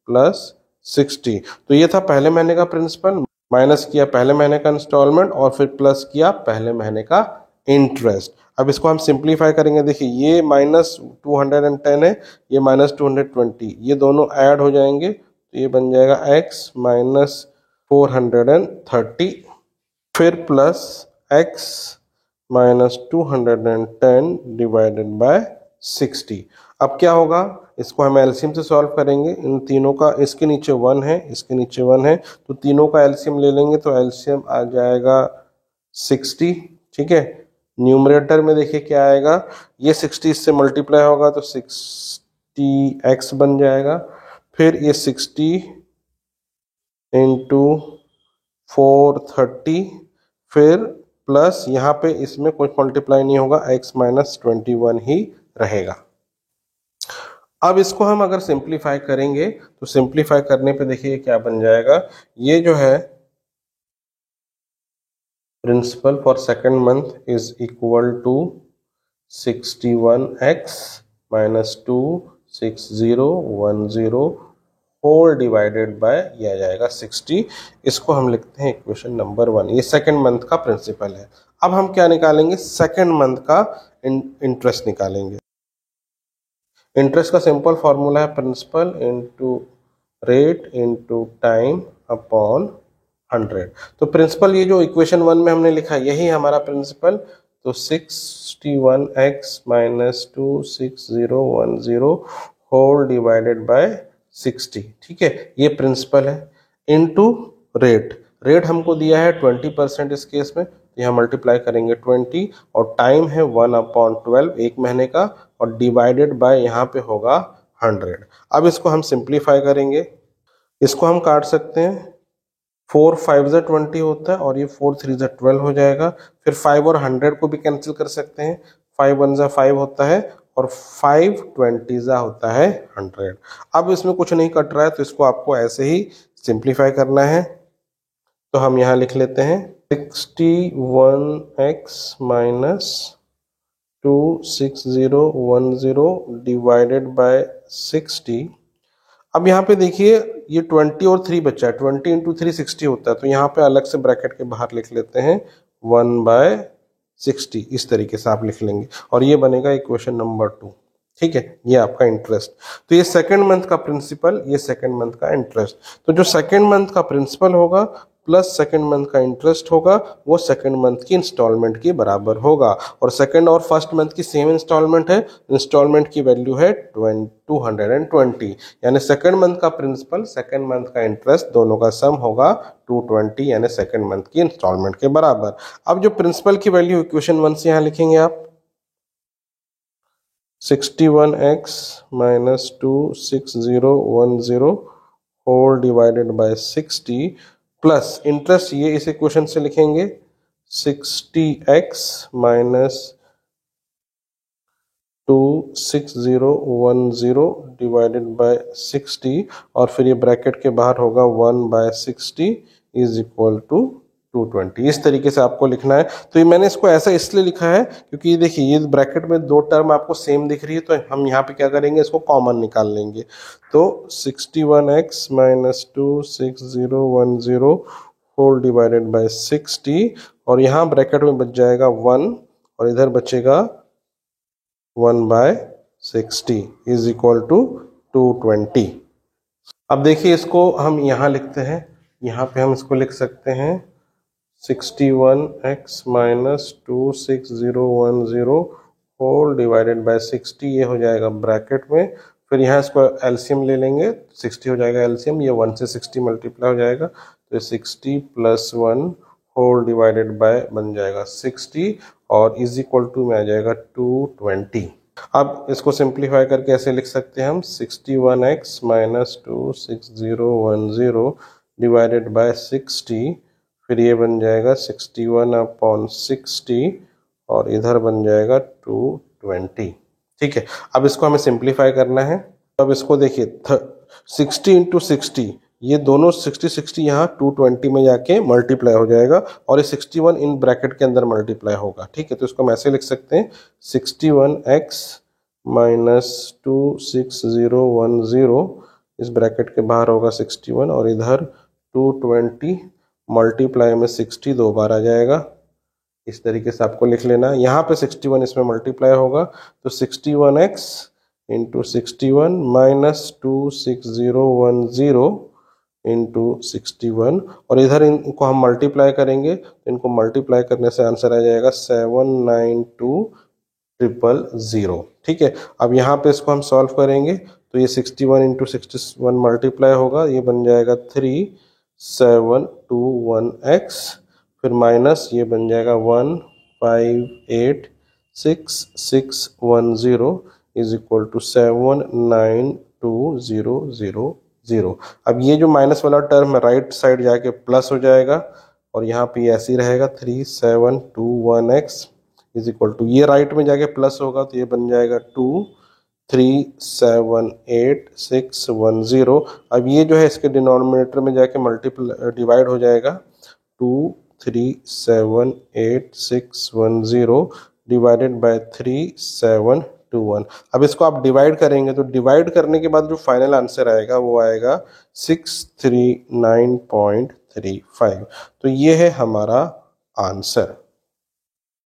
प्लस 60। तो ये था पहले महीने का प्रिंसिपल, माइनस किया पहले महीने का इंस्टॉलमेंट और फिर प्लस किया पहले महीने का इंटरेस्ट। अब इसको हम सिंप्लीफाई करेंगे, देखिए ये माइनस 210 है, ये माइनस 220, ये दोनों ऐड हो जाएंगे तो ये बन जाएगा x माइनस 430, फिर plus x minus 210 divided by 60। अब क्या होगा, इसको हम एलसीएम से सॉल्व करेंगे, इन तीनों का, इसके नीचे 1 है, इसके नीचे 1 है, तो तीनों का एलसीएम ले लेंगे तो एलसीएम आ जाएगा 60। ठीक है, न्यूमरेटर में देखिए क्या आएगा, ये 60 इससे मल्टीप्लाई होगा तो 60x बन जाएगा, फिर ये 60 इंटू 430, फिर प्लस यहाँ पे इसमें कोई मल्टीप्लाई नहीं होगा, x माइनस 21 ही रहेगा। अब इसको हम अगर सिंप्लीफाई करेंगे तो सिंप्लीफाई करने पे देखिए क्या बन जाएगा, ये जो है principal for second month is equal to 61x minus 26010 whole divided by ये आ जाएगा 60। इसको हम लिखते हैं इक्वेशन नंबर 1। ये सेकेंड मंथ का प्रिंसिपल है। अब हम क्या निकालेंगे, सेकेंड मंथ का इंटरेस्ट निकालेंगे। इंटरेस्ट का सिंपल फॉर्मूला है principal into rate into time upon 100। तो प्रिंसिपल ये जो इक्वेशन 1 में हमने लिखा यही हमारा प्रिंसिपल, तो 61x minus 26010 whole divided by 60। ठीक है, ये प्रिंसिपल है, इनटू रेट। रेट हमको दिया है 20% इस केस में, तो यहाँ मल्टीप्लाई करेंगे 20, और टाइम है 1/12 एक महीने का, और डिवाइडेड बाय यहाँ पे होगा 100। अब इसको हम सिंप्लीफाई करेंगे, इसको हम काट सकते हैं, 4 5 जा 20 होता है और ये 4 3 जा 12 हो जाएगा। फिर 5 और 100 को भी कैंसिल कर सकते हैं, 5 1 जा 5 होता है और 5 20 जा होता है 100। अब इसमें कुछ नहीं कट रहा है तो इसको आपको ऐसे ही सिंप्लीफाई करना है, तो हम यहाँ लिख लेते हैं 61x माइनस 26010 डिवाइडेड बाय 60। अब यहाँ पे देखिए ये 20 और 3 बचा है, 20 इंटू 3 60 होता है, तो यहाँ पे अलग से ब्रैकेट के बाहर लिख लेते हैं 1/60। इस तरीके से आप लिख लेंगे और ये बनेगा इक्वेशन नंबर 2। ठीक है, ये आपका इंटरेस्ट। तो ये सेकेंड मंथ का प्रिंसिपल, ये सेकेंड मंथ का इंटरेस्ट। तो जो सेकेंड मंथ का प्रिंसिपल होगा प्लस सेकेंड मंथ का इंटरेस्ट होगा वो सेकेंड मंथ की इंस्टॉलमेंट के बराबर होगा। और सेकेंड और फर्स्ट मंथ की सेम इंस्टॉलमेंट है, इंस्टॉलमेंट की वैल्यू है 220, यानी सेकेंड मंथ का प्रिंसिपल सेकेंड मंथ का इंटरेस्ट दोनों का सम होगा 220, यानी सेकेंड मंथ की इंस्टॉलमेंट के बराबर। अब जो प्रिंसिपल की वैल्यू इक्वेशन 1 से यहाँ लिखेंगे आप 61x minus 26010 whole divided by 60 plus interest, ये इस इक्वेशन से लिखेंगे 60x माइनस 26010 डिवाइडेड बाय 60 और फिर ये ब्रैकेट के बाहर होगा 1/60 इज इक्वल टू 220। इस तरीके से आपको लिखना है। तो ये मैंने इसको ऐसा इसलिए लिखा है क्योंकि ये देखिए ये ब्रैकेट में दो टर्म आपको सेम दिख रही है, तो हम यहाँ पे क्या करेंगे, इसको कॉमन निकाल लेंगे। तो 61x minus 26010 whole divided by 60 और यहाँ ब्रैकेट में बच जाएगा 1 और इधर बचेगा 1/60 इज इक्वल टू 220। अब देखिए इसको हम यहाँ लिखते हैं, यहाँ पे हम इसको लिख सकते हैं 61x minus 26010 whole divided by 60, ये हो जाएगा ब्रैकेट में, फिर यहाँ इसको एलसीएम ले लेंगे, 60 हो जाएगा एलसीएम, ये 1 से 60 मल्टीप्लाई हो जाएगा तो 60 प्लस 1 होल डिवाइडेड बाय बन जाएगा 60 और इज इक्वल टू में आ जाएगा 220। अब इसको सिंप्लीफाई करके ऐसे लिख सकते हैं हम 61x माइनस 26010 डिवाइडेड बाय 60, फिर ये बन जाएगा 61/60 और इधर बन जाएगा 220। ठीक है, अब इसको हमें सिंप्लीफाई करना है। अब इसको देखिए 60 इंटू 60, ये दोनों 60 यहाँ 220 में जाके मल्टीप्लाई हो जाएगा और ये 61 इन ब्रैकेट के अंदर मल्टीप्लाई होगा। ठीक है, तो इसको हम ऐसे लिख सकते हैं 61x माइनस 26010, इस ब्रैकेट के बाहर होगा 61 और इधर 220 मल्टीप्लाई में 60 दो बार आ जाएगा, इस तरीके से आपको लिख लेना। यहाँ पे 61 इसमें मल्टीप्लाई होगा तो 61x इंटू 61 माइनस 26010 इंटू 61 और इधर इनको हम मल्टीप्लाई करेंगे तो इनको मल्टीप्लाई करने से आंसर आ जाएगा 792000। ठीक है, अब यहाँ पे इसको हम सॉल्व करेंगे तो ये 61 इंटू 61 मल्टीप्लाई होगा, ये बन जाएगा 3721x, फिर माइनस ये बन जाएगा 1586610 इज इक्वल टू 792000। अब ये जो माइनस वाला टर्म है राइट साइड जाके प्लस हो जाएगा और यहाँ पे ऐसे ही रहेगा 3721x इज इक्वल टू, ये राइट में जाके प्लस होगा तो ये बन जाएगा 2378610। अब ये जो है इसके डिनोमिनेटर में जाके मल्टीपल डिवाइड हो जाएगा 2378610 डिवाइडेड बाय 3721। अब इसको आप डिवाइड करेंगे तो डिवाइड करने के बाद जो फाइनल आंसर आएगा वो आएगा 639.35। तो ये है हमारा आंसर।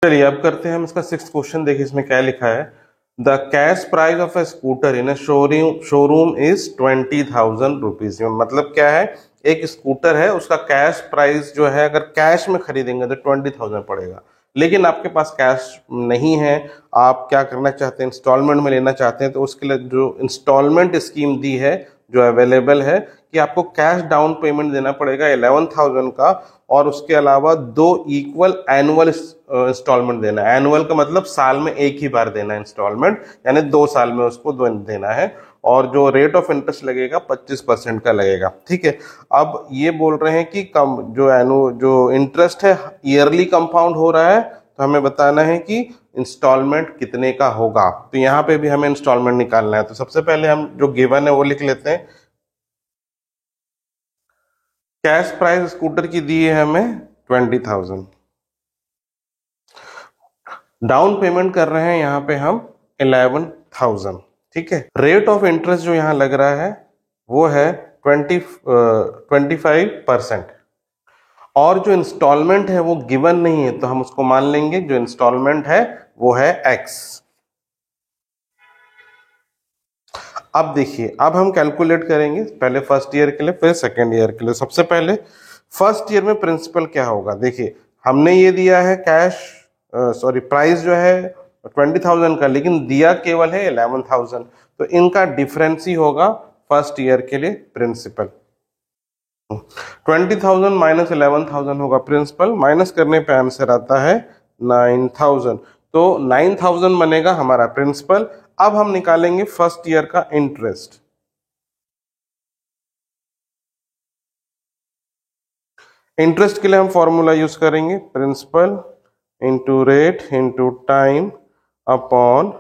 चलिए अब करते हैं हम इसका 6th क्वेश्चन। देखिए इसमें क्या लिखा है, the cash price of A scooter in A showroom is 20,000 rupees. मतलब क्या है, एक स्कूटर है उसका कैश प्राइस जो है अगर कैश में खरीदेंगे तो 20,000 पड़ेगा, लेकिन आपके पास कैश नहीं है, आप क्या करना चाहते हैं, इंस्टॉलमेंट में लेना चाहते हैं, तो उसके लिए जो इंस्टॉलमेंट स्कीम दी है जो अवेलेबल है कि आपको कैश डाउन पेमेंट देना पड़ेगा 11,000 का और उसके अलावा 2 इक्वल एनुअल इंस्टॉलमेंट देना है। एनुअल का मतलब साल में एक ही बार देना है इंस्टॉलमेंट, यानी 2 साल में उसको देना है और जो रेट ऑफ इंटरेस्ट लगेगा 25% का लगेगा। ठीक है, अब ये बोल रहे हैं कि कम जो इंटरेस्ट है ईयरली कंपाउंड हो रहा है, तो हमें बताना है कि इंस्टॉलमेंट कितने का होगा। तो यहाँ पे भी हमें इंस्टॉलमेंट निकालना है, तो सबसे पहले हम जो गिवन है वो लिख लेते हैं। कैश प्राइस स्कूटर की दी है हमें 20,000, डाउन पेमेंट कर रहे हैं यहाँ पे हम 11,000। ठीक है, रेट ऑफ इंटरेस्ट जो यहाँ लग रहा है वो है 25% और जो इंस्टॉलमेंट है वो गिवन नहीं है तो हम उसको मान लेंगे जो इंस्टॉलमेंट है वो है x। अब देखिए, अब हम कैलकुलेट करेंगे पहले फर्स्ट ईयर के लिए फिर सेकेंड ईयर के लिए। सबसे पहले फर्स्ट ईयर में प्रिंसिपल क्या होगा, देखिए हमने ये दिया है प्राइस जो है 20,000 का, लेकिन दिया केवल है 11,000, तो इनका डिफरेंस ही होगा फर्स्ट ईयर के लिए प्रिंसिपल। 20,000 माइनस 11,000 होगा प्रिंसिपल, माइनस करने पे आंसर आता है 9,000, तो 9,000 बनेगा हमारा प्रिंसिपल। अब हम निकालेंगे फर्स्ट ईयर का इंटरेस्ट। इंटरेस्ट के लिए हम फॉर्मूला यूज करेंगे principal into rate into time upon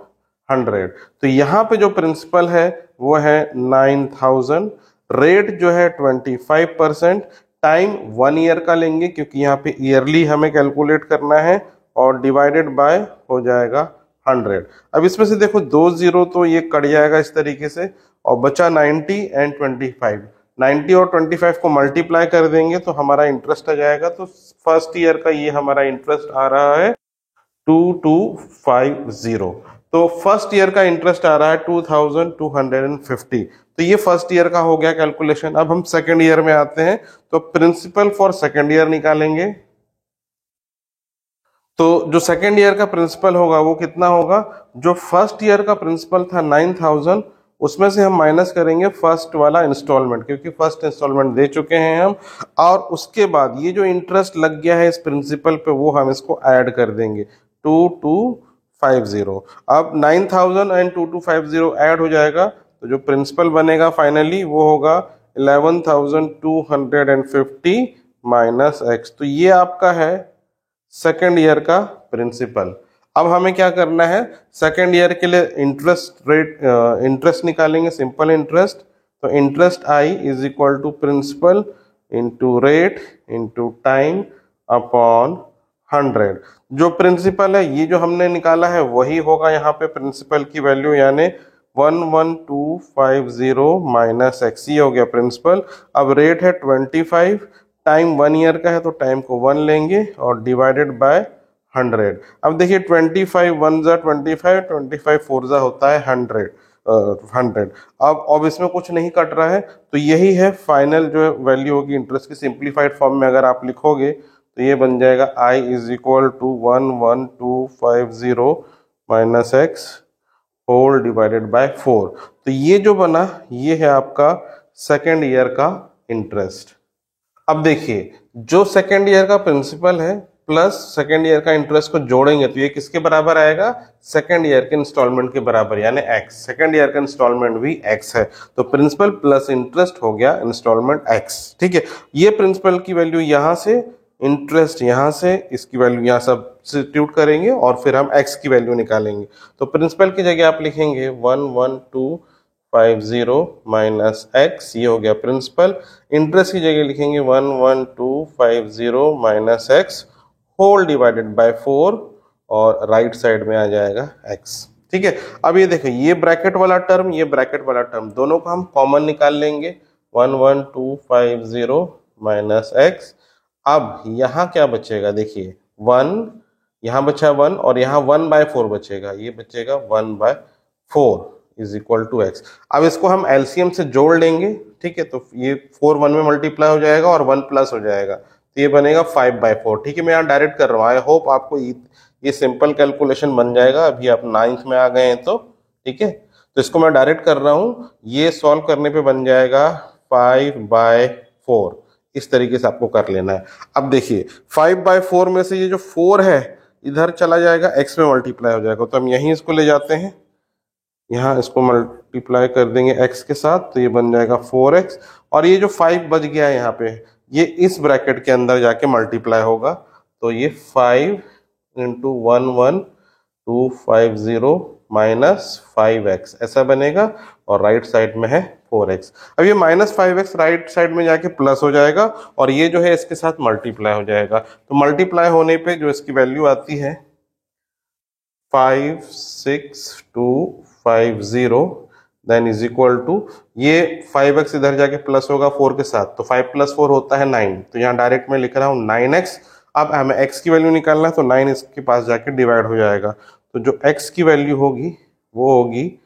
100। तो यहाँ पे जो प्रिंसिपल है वो है 9,000, रेट जो है 25%, टाइम 1 ईयर का लेंगे क्योंकि यहाँ पे ईयरली हमें कैलकुलेट करना है और डिवाइडेड बाय हो जाएगा 100। अब इसमें से देखो 2 0 तो ये कट जाएगा इस तरीके से और बचा 90 एंड 25, 90 और 25 को मल्टीप्लाई कर देंगे तो हमारा इंटरेस्ट आ जाएगा। तो फर्स्ट ईयर का ये हमारा इंटरेस्ट आ रहा है 2250। तो फर्स्ट ईयर का इंटरेस्ट आ रहा है 2250। तो ये फर्स्ट ईयर का हो गया कैलकुलेशन। अब हम सेकेंड ईयर में आते हैं, तो प्रिंसिपल फॉर सेकेंड ईयर निकालेंगे। तो जो सेकेंड ईयर का प्रिंसिपल होगा वो कितना होगा, जो फर्स्ट ईयर का प्रिंसिपल था 9000, उसमें से हम माइनस करेंगे फर्स्ट वाला इंस्टॉलमेंट, क्योंकि फर्स्ट इंस्टॉलमेंट दे चुके हैं हम, और उसके बाद ये जो इंटरेस्ट लग गया है इस प्रिंसिपल पे वो हम इसको ऐड कर देंगे 2250। अब 9000 एंड 2250 ऐड हो जाएगा, तो जो प्रिंसिपल बनेगा फाइनली वो होगा 11250 माइनस एक्स। तो ये आपका है सेकेंड ईयर का प्रिंसिपल। अब हमें क्या करना है, सेकेंड ईयर के लिए इंटरेस्ट निकालेंगे, सिंपल इंटरेस्ट। तो interest I is equal to principal into rate into time upon 100। जो प्रिंसिपल है ये जो हमने निकाला है वही होगा यहाँ पे प्रिंसिपल की वैल्यू, यानी 11250 माइनस एक्स, ये हो गया प्रिंसिपल। अब रेट है 25, टाइम 1 ईयर का है तो टाइम को 1 लेंगे और डिवाइडेड बाय 100। अब देखिए 25 1 जा 25, 25 4 जा होता है 100। अब इसमें कुछ नहीं कट रहा है, तो यही है फाइनल जो वैल्यू होगी इंटरेस्ट की। सिंप्लीफाइड फॉर्म में अगर आप लिखोगे तो ये बन जाएगा I is equal to 11250 minus x whole divided by 4। तो ये जो बना ये है आपका सेकेंड ईयर का इंटरेस्ट। अब देखिए जो सेकेंड ईयर का प्रिंसिपल है प्लस सेकेंड ईयर का इंटरेस्ट को जोड़ेंगे तो ये किसके बराबर आएगा, सेकेंड ईयर के इंस्टॉलमेंट के बराबर, यानी एक्स। सेकेंड ईयर का इंस्टॉलमेंट भी एक्स है, तो प्रिंसिपल प्लस इंटरेस्ट हो गया इंस्टॉलमेंट एक्स। ठीक है, ये प्रिंसिपल की वैल्यू यहां से, इंटरेस्ट यहां से, इसकी वैल्यू यहां सब्स्टिट्यूट करेंगे और फिर हम एक्स की वैल्यू निकालेंगे। तो प्रिंसिपल की जगह आप लिखेंगे 11250 माइनस एक्स, ये हो गया प्रिंसिपल। इंटरेस्ट की जगह लिखेंगे 11250 minus x whole divided by 4 और राइट साइड में आ जाएगा x। ठीक है, अब ये देखो ये ब्रैकेट वाला टर्म, ये ब्रैकेट वाला टर्म, दोनों को हम कॉमन निकाल लेंगे 11250 माइनस एक्स। अब यहाँ क्या बचेगा, देखिए 1 यहाँ बचा 1 और यहाँ 1/4 बचेगा, ये बचेगा 1/4 इज इक्वल टू एक्स। अब इसको हम एलसीएम से जोड़ लेंगे। ठीक है, तो ये 4 1 में मल्टीप्लाई हो जाएगा और 1 प्लस हो जाएगा, तो ये बनेगा 5/4। ठीक है, मैं यहाँ डायरेक्ट कर रहा हूँ, आई होप आपको ये सिंपल कैलकुलेशन बन जाएगा। अभी आप 9th में आ गए हैं तो ठीक है, तो इसको मैं डायरेक्ट कर रहा हूँ, ये सॉल्व करने पे बन जाएगा 5/4। इस तरीके से आपको कर लेना है। अब देखिए 5/4 में से ये जो 4 है इधर चला जाएगा, x में मल्टीप्लाई हो जाएगा, तो हम यहीं इसको ले जाते हैं, यहाँ इसको मल्टीप्लाई कर देंगे x के साथ, तो ये बन जाएगा 4x। और ये जो 5 बच गया है यहाँ पे, ये इस ब्रैकेट के अंदर जाके मल्टीप्लाई होगा, तो ये 5 इंटू 11250 माइनस 5x ऐसा बनेगा, और राइट साइड में है 4x। अब ये माइनस 5x राइट साइड में जाके प्लस हो जाएगा और ये जो है इसके साथ मल्टीप्लाई हो जाएगा। तो मल्टीप्लाई होने पे जो इसकी वैल्यू आती है 56250 देन इज इक्वल टू, ये 5x इधर जाके प्लस होगा 4 के साथ, तो 5 + 4 होता है 9, तो यहाँ डायरेक्ट में लिख रहा हूँ 9x। अब हमें x की वैल्यू निकालना है, तो 9 इसके पास जाके डिवाइड हो जाएगा, तो जो x की वैल्यू होगी वो होगी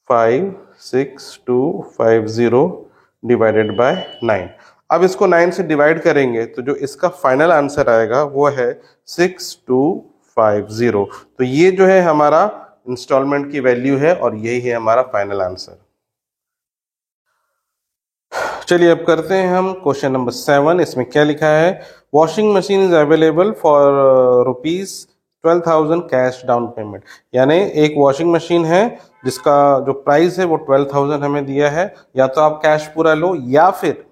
56250 डिवाइडेड बाय 9। अब इसको 9 से डिवाइड करेंगे तो जो इसका फाइनल आंसर आएगा वो है 6250। तो ये जो है हमारा इंस्टॉलमेंट की वैल्यू है और यही है हमारा फाइनल आंसर। चलिए अब करते हैं हम क्वेश्चन नंबर 7। इसमें क्या लिखा है, washing machine is available for ₹12,000 cash down payment. यानी एक वॉशिंग मशीन है जिसका जो प्राइस है वो 12,000 हमें दिया है, या तो आप कैश पूरा लो या फिर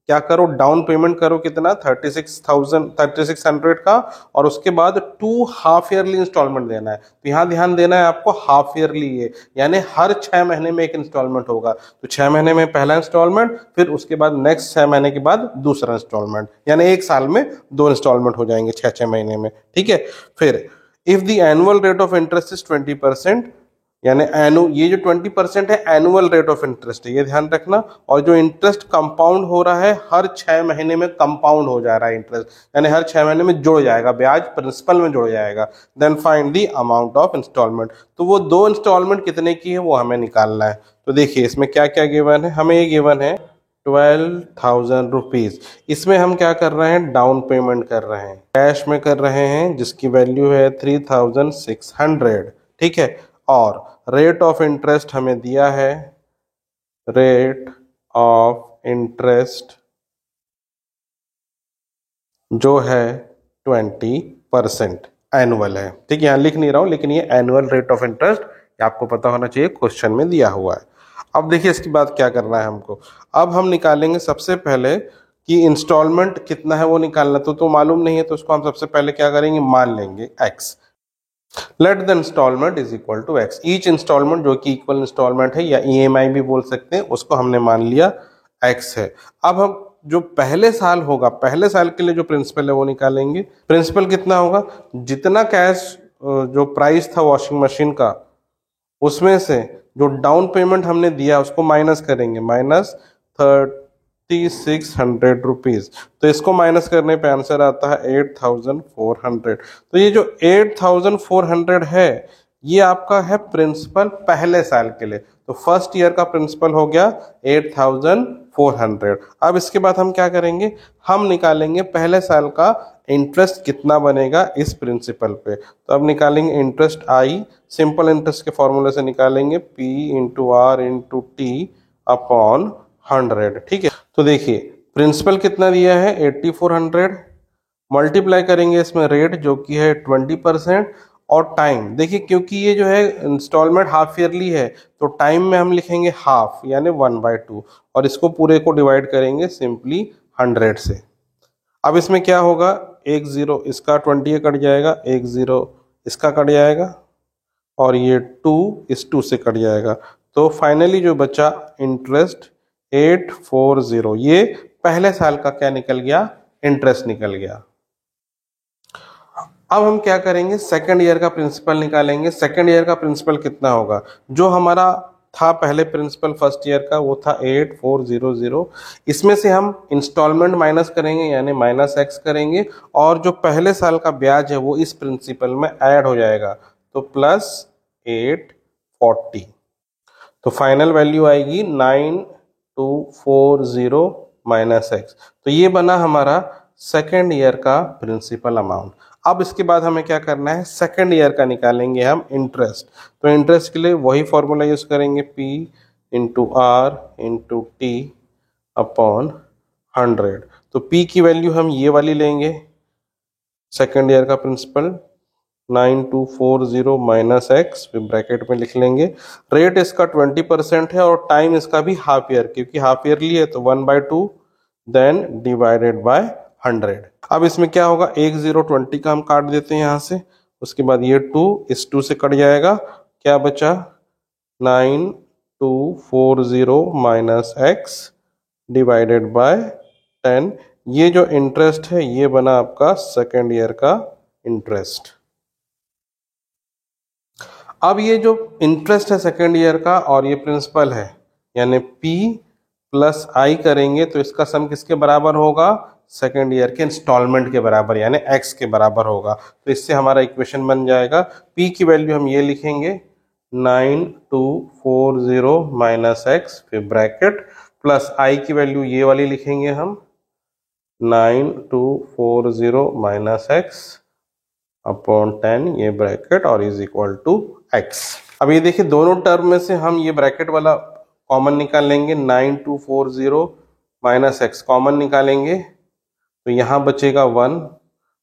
क्या करो, डाउन पेमेंट करो कितना 3600 का, और उसके बाद 2 हाफ ईयरली इंस्टॉलमेंट देना है। तो यहाँ ध्यान देना है आपको, हाफ ईयरली है, यानी हर 6 महीने में एक इंस्टॉलमेंट होगा। तो 6 महीने में पहला इंस्टॉलमेंट, फिर उसके बाद नेक्स्ट 6 महीने के बाद दूसरा इंस्टॉलमेंट, यानी एक साल में 2 इंस्टॉलमेंट हो जाएंगे 6 महीने में। ठीक है, फिर if the annual rate of interest is 20%, यानी ये जो 20% है एनुअल रेट ऑफ इंटरेस्ट है, ये ध्यान रखना। और जो इंटरेस्ट कंपाउंड हो रहा है, हर 6 महीने में कंपाउंड हो जा रहा है इंटरेस्ट, यानी हर 6 महीने में जुड़ जाएगा, ब्याज प्रिंसिपल में जुड़ जाएगा। Then find the amount of installment. तो वो 2 इंस्टॉलमेंट कितने की है वो हमें निकालना है। तो देखिए इसमें क्या क्या गिवन है, हमें ये गिवन है 12,000 रुपीज। इसमें हम क्या कर रहे हैं, डाउन पेमेंट कर रहे हैं, कैश में कर रहे हैं, जिसकी वैल्यू है 3,600। ठीक है, और रेट ऑफ इंटरेस्ट हमें दिया है, रेट ऑफ इंटरेस्ट जो है 20% एनुअल है। ठीक है, यहां लिख नहीं रहा हूं, लेकिन ये एनुअल रेट ऑफ इंटरेस्ट आपको पता होना चाहिए, क्वेश्चन में दिया हुआ है। अब देखिए इसके बाद क्या करना है हमको। अब हम निकालेंगे सबसे पहले कि इंस्टॉलमेंट कितना है वो निकालना, तो मालूम नहीं है, तो उसको हम सबसे पहले क्या करेंगे, मान लेंगे x। Let the installment is equal to x। Each installment जो कि इक्वल इंस्टॉलमेंट है या EMI भी बोल सकते हैं, उसको हमने मान लिया x है। अब हम जो पहले साल होगा, पहले साल के लिए जो प्रिंसिपल है वो निकालेंगे। प्रिंसिपल कितना होगा, जितना कैश जो प्राइस था वॉशिंग मशीन का, उसमें से जो डाउन पेमेंट हमने दिया उसको माइनस करेंगे, -3600 रुपीज। तो इसको माइनस करने पे आंसर आता है 8400। तो ये जो 8400 है, ये आपका है प्रिंसिपल पहले साल के लिए। तो फर्स्ट ईयर का प्रिंसिपल हो गया 8400। अब इसके बाद हम क्या करेंगे, हम निकालेंगे पहले साल का इंटरेस्ट कितना बनेगा इस प्रिंसिपल पे। तो अब निकालेंगे इंटरेस्ट आई, सिंपल इंटरेस्ट के फॉर्मूले से निकालेंगे, P into R into T upon 100। ठीक है, तो देखिए प्रिंसिपल कितना दिया है 8400, मल्टीप्लाई करेंगे इसमें रेट जो कि है 20%, और टाइम देखिए, क्योंकि ये जो है इंस्टॉलमेंट हाफ ईयरली है, तो टाइम में हम लिखेंगे हाफ यानी 1/2, और इसको पूरे को डिवाइड करेंगे सिंपली 100 से। अब इसमें क्या होगा, 1 0 इसका 20 कट जाएगा, 1 0 इसका कट जाएगा, और ये 2 इस 2 से कट जाएगा। तो फाइनली जो बचा इंटरेस्ट 840, ये पहले साल का क्या निकल गया, इंटरेस्ट निकल गया। अब हम क्या करेंगे, सेकंड ईयर का प्रिंसिपल निकालेंगे। सेकंड ईयर का प्रिंसिपल कितना होगा, जो हमारा था पहले प्रिंसिपल फर्स्ट ईयर का, वो था 8400। इसमें से हम इंस्टॉलमेंट माइनस करेंगे यानी -x करेंगे, और जो पहले साल का ब्याज है वो इस प्रिंसिपल में ऐड हो जाएगा, तो +840। तो फाइनल वैल्यू आएगी 9240 -x। तो ये बना हमारा सेकेंड ईयर का प्रिंसिपल अमाउंट। अब इसके बाद हमें क्या करना है, सेकेंड ईयर का निकालेंगे हम इंटरेस्ट। तो इंटरेस्ट के लिए वही फॉर्मूला यूज करेंगे, P into R into T upon 100। तो P की वैल्यू हम ये वाली लेंगे, सेकेंड ईयर का प्रिंसिपल 9240 -x, फिर ब्रैकेट में लिख लेंगे। रेट इसका 20% है, और टाइम इसका भी हाफ ईयर, क्योंकि हाफ ईयरली है तो 1/2 देन डिवाइडेड बाय 100। अब इसमें क्या होगा, 1 0 20 का हम काट देते हैं यहाँ से, उसके बाद ये 2 इस 2 से कट जाएगा, क्या बचा 9240 -x डिवाइडेड बाय 10। ये जो इंटरेस्ट है ये बना आपका सेकेंड ईयर का इंटरेस्ट। अब ये जो इंटरेस्ट है सेकेंड ईयर का और ये प्रिंसिपल है, यानी P प्लस I करेंगे तो इसका सम किसके बराबर होगा, सेकेंड ईयर के इंस्टॉलमेंट के बराबर, यानी x के बराबर होगा। तो इससे हमारा इक्वेशन बन जाएगा, P की वैल्यू हम ये लिखेंगे 9240 -x, फिर ब्रैकेट, प्लस I की वैल्यू ये वाली लिखेंगे हम 9240 -x अपॉन 10, ये ब्रैकेट, और इज इक्वल टू x। अब ये देखिए दोनों टर्म में से हम ये ब्रैकेट वाला कॉमन निकाल लेंगे, 9240 -x कॉमन निकालेंगे तो यहाँ बचेगा 1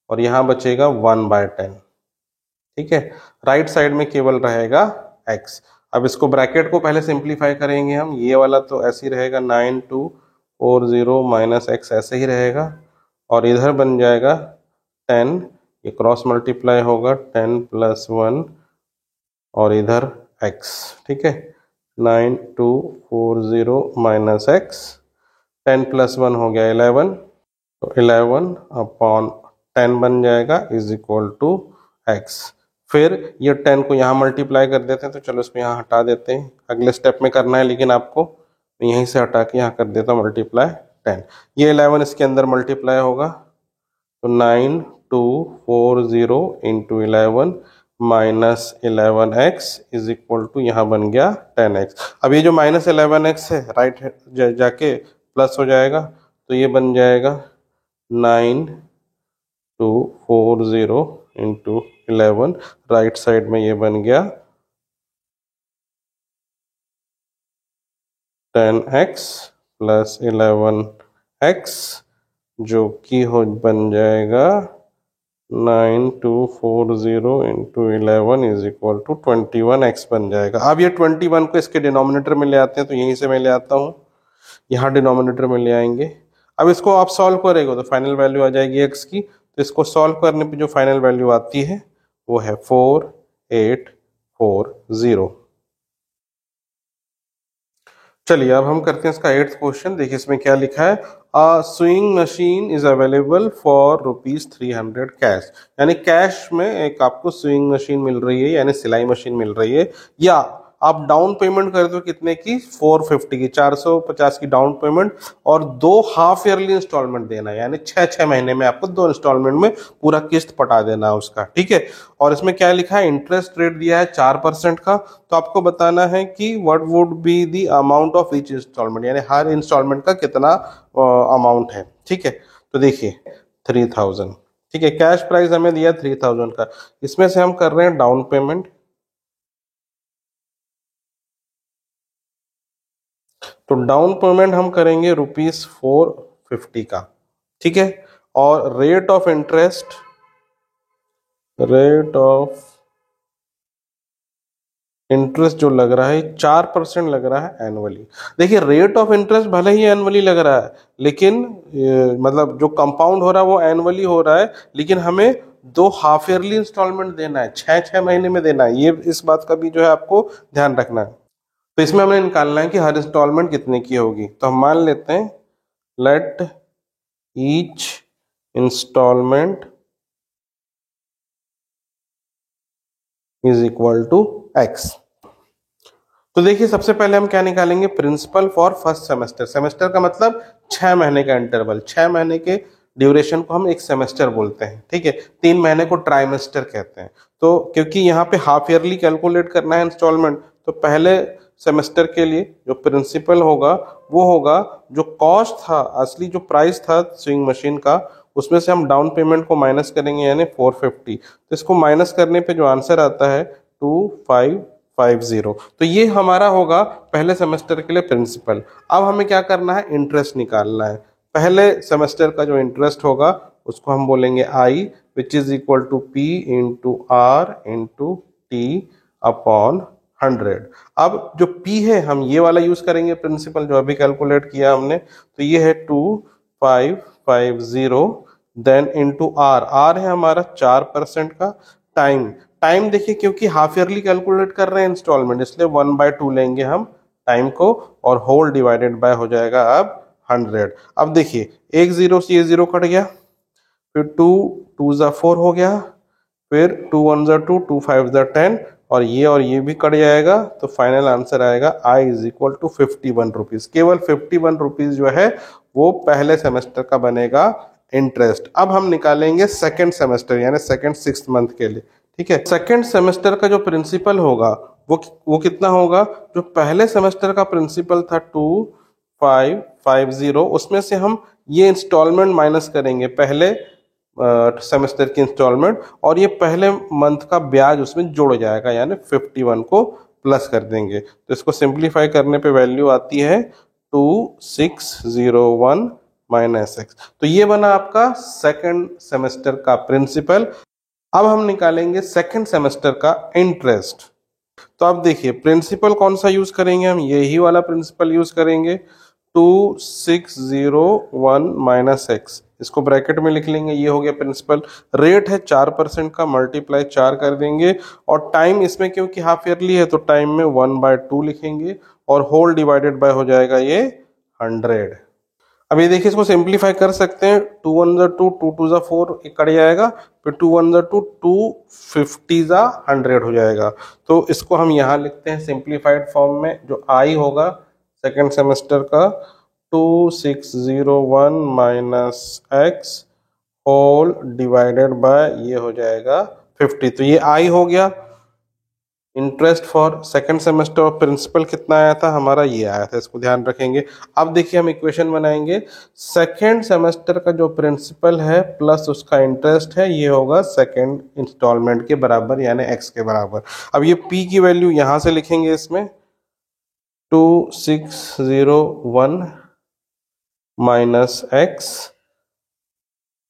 और यहाँ बचेगा 1/10। ठीक है, राइट साइड में केवल रहेगा x। अब इसको ब्रैकेट को पहले सिंप्लीफाई करेंगे हम, ये वाला तो ऐसे ही रहेगा 9240 -x ऐसे ही रहेगा, और इधर बन जाएगा 10, ये क्रॉस मल्टीप्लाई होगा 10 + 1 और इधर x। ठीक है, 9240 -x, 10 + 1 हो गया 11, तो 11 अपॉन 10 बन जाएगा इज इक्वल टू x। फिर ये 10 को यहाँ मल्टीप्लाई कर देते हैं, तो चलो इसको यहाँ हटा देते हैं, अगले स्टेप में करना है लेकिन आपको, यहीं से हटा के यहाँ कर देता हूँ मल्टीप्लाई 10। ये 11 इसके अंदर मल्टीप्लाई होगा, तो 9240 into 11 minus 11x is equal to यहाँ बन गया 10x। अब ये जो माइनस 11x है राइट जाके प्लस हो जाएगा, तो ये बन जाएगा 9240 इंटू 11, राइट साइड में ये बन गया 10x प्लस 11x, जो कि हो बन जाएगा 9240 into 11 is equal to 21x बन जाएगा। अब ये 21 को इसके डिनोमिनेटर में ले आते हैं, तो यहीं से मैं ले आता हूँ, यहाँ डिनोमिनेटर में ले आएंगे। अब इसको आप सॉल्व करेंगे तो फाइनल वैल्यू आ जाएगी x की, तो इसको सॉल्व करने पे जो फाइनल वैल्यू आती है वो है 4840। चलिए अब हम करते हैं इसका 8th क्वेश्चन। देखिए इसमें क्या लिखा है, अ swing machine is available for ₹300 cash, यानी कैश में एक आपको स्विंग मशीन मिल रही है, यानी सिलाई मशीन मिल रही है, या आप डाउन पेमेंट कर दो कितने की, 450 की, 450 की डाउन पेमेंट, और 2 हाफ ईयरली इंस्टॉलमेंट देना है, यानी 6 महीने में आपको 2 इंस्टॉलमेंट में पूरा किस्त पटा देना है उसका, ठीक है। और इसमें क्या लिखा है, इंटरेस्ट रेट दिया है 4% का, तो आपको बताना है कि what would be the amount of each installment, यानी हर इंस्टॉलमेंट का कितना अमाउंट है, ठीक है। तो देखिए 3000, ठीक है, कैश प्राइस हमें दिया 3000 का, इसमें से हम कर रहे हैं डाउन पेमेंट, तो डाउन पेमेंट हम करेंगे ₹450 का, ठीक है। और रेट ऑफ इंटरेस्ट जो लग रहा है 4% लग रहा है एनुअली। देखिए रेट ऑफ इंटरेस्ट भले ही एनुअली लग रहा है, लेकिन मतलब जो कंपाउंड हो रहा है वो एनुअली हो रहा है, लेकिन हमें 2 हाफ ईयरली इंस्टॉलमेंट देना है, 6 महीने में देना है, ये इस बात का भी जो है आपको ध्यान रखना है। तो इसमें हमें निकालना है कि हर इंस्टॉलमेंट कितने की होगी, तो हम मान लेते हैं let each installment is equal to x। तो देखिए सबसे पहले हम क्या निकालेंगे, principal for first semester, semester का मतलब 6 महीने का इंटरवल, 6 महीने के ड्यूरेशन को हम एक सेमेस्टर बोलते हैं, ठीक है। 3 महीने को ट्राइमेस्टर कहते हैं। तो क्योंकि यहाँ पे हाफ ईयरली कैलकुलेट करना है इंस्टॉलमेंट, तो पहले सेमेस्टर के लिए जो प्रिंसिपल होगा वो होगा जो कॉस्ट था, असली जो प्राइस था स्विंग मशीन का, उसमें से हम डाउन पेमेंट को माइनस करेंगे, यानी 450। तो इसको माइनस करने पे जो आंसर आता है 2550। तो ये हमारा होगा पहले सेमेस्टर के लिए प्रिंसिपल। अब हमें क्या करना है, इंटरेस्ट निकालना है। पहले सेमेस्टर का जो इंटरेस्ट होगा उसको हम बोलेंगे I, which is equal to P into R into T upon 100। अब जो P है हम ये वाला यूज करेंगे प्रिंसिपल जो अभी कैलकुलेट किया हमने, तो ये है 2550, देन इंटू R है हमारा 4% का, टाइम देखिए क्योंकि हाफ ईयरली कैलकुलेट कर रहे हैं इंस्टॉलमेंट, इसलिए 1/2 लेंगे हम टाइम को, और होल डिवाइडेड बाय हो जाएगा अब 100। अब देखिए एक 0 से ये 0 कट गया, फिर 2 2 जा 4 हो गया, फिर 2 1 जा 2, 2 5 जा 10, और ये भी कट जाएगा, तो फाइनल आंसर आएगा I is equal to 51 rupees. केवल 51 रुपीज जो है वो पहले सेमेस्टर का बनेगा इंटरेस्ट। अब हम निकालेंगे सेकेंड सेमेस्टर, यानी सेकेंड 6th मंथ के लिए, ठीक है। सेकेंड सेमेस्टर का जो प्रिंसिपल होगा वो कितना होगा, जो पहले सेमेस्टर का प्रिंसिपल था 2550, उसमें से हम ये इंस्टॉलमेंट माइनस करेंगे, पहले सेमेस्टर की इंस्टॉलमेंट, और ये पहले मंथ का ब्याज उसमें जोड़ जाएगा, यानी 51 को प्लस कर देंगे। तो इसको सिंप्लीफाई करने पे वैल्यू आती है 2601 माइनस x। तो ये बना आपका सेकेंड सेमेस्टर का प्रिंसिपल। अब हम निकालेंगे सेकेंड सेमेस्टर का इंटरेस्ट। तो अब देखिए प्रिंसिपल कौन सा यूज करेंगे, हम यही वाला प्रिंसिपल यूज करेंगे, 2601 माइनस x, इसको ब्रैकेट में लिख लेंगे, ये हो गया प्रिंसिपल। रेट है 4% का, मल्टीप्लाई 4 कर देंगे, और टाइम इसमें क्योंकि हाफ ईयरली है तो टाइम में 1/2 लिखेंगे, और होल डिवाइडेड बाय हो जाएगा ये 100। अब ये देखिए, इसको सिंप्लीफाई कर सकते हैं। 2 1 जा 2, 2 2 जा 4, एक कट जाएगा, फिर 2 1 जा 2, 2 50 जा 100 हो जाएगा। तो इसको हम यहाँ लिखते हैं सिंप्लीफाइड फॉर्म में। जो आई होगा सेकेंड सेमेस्टर का 2601 minus x whole divided by ये हो जाएगा 50। तो ये आई हो गया। इंटरेस्ट फॉर सेकंड सेमेस्टर और प्रिंसिपल कितना आया था हमारा, ये आया था, इसको ध्यान रखेंगे। अब देखिए हम इक्वेशन बनाएंगे। सेकंड सेमेस्टर का जो प्रिंसिपल है प्लस उसका इंटरेस्ट है, ये होगा सेकंड इंस्टॉलमेंट के बराबर, यानी एक्स के बराबर। अब ये पी की वैल्यू यहां से लिखेंगे, इसमें 2601 माइनस एक्स,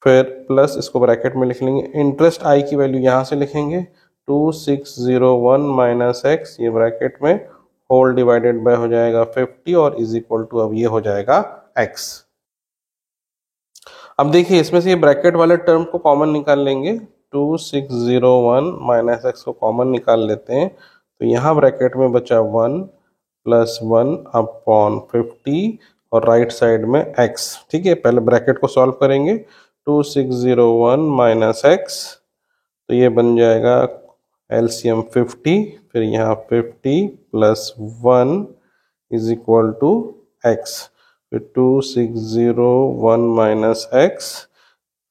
फिर प्लस इसको ब्रैकेट में लिख लेंगे। इंटरेस्ट आई की वैल्यू यहां से लिखेंगे 2601 माइनस एक्स, ये ब्रैकेट में होल डिवाइडेड बाय हो जाएगा 50 और इज इक्वल टू अब ये हो जाएगा एक्स। अब देखिए इसमें से ये ब्रैकेट वाले टर्म को कॉमन निकाल लेंगे। 2601 माइनस एक्स को कॉमन निकाल लेते हैं, तो यहाँ ब्रैकेट में बचा 1 प्लस 1 अपॉन 50 और राइट साइड में x। ठीक है, पहले ब्रैकेट को सॉल्व करेंगे। 2601 माइनस एक्स, तो ये बन जाएगा एलसीएम 50, फिर यहाँ 50 plus 1 is equal to x, फिर 2601 माइनस एक्स,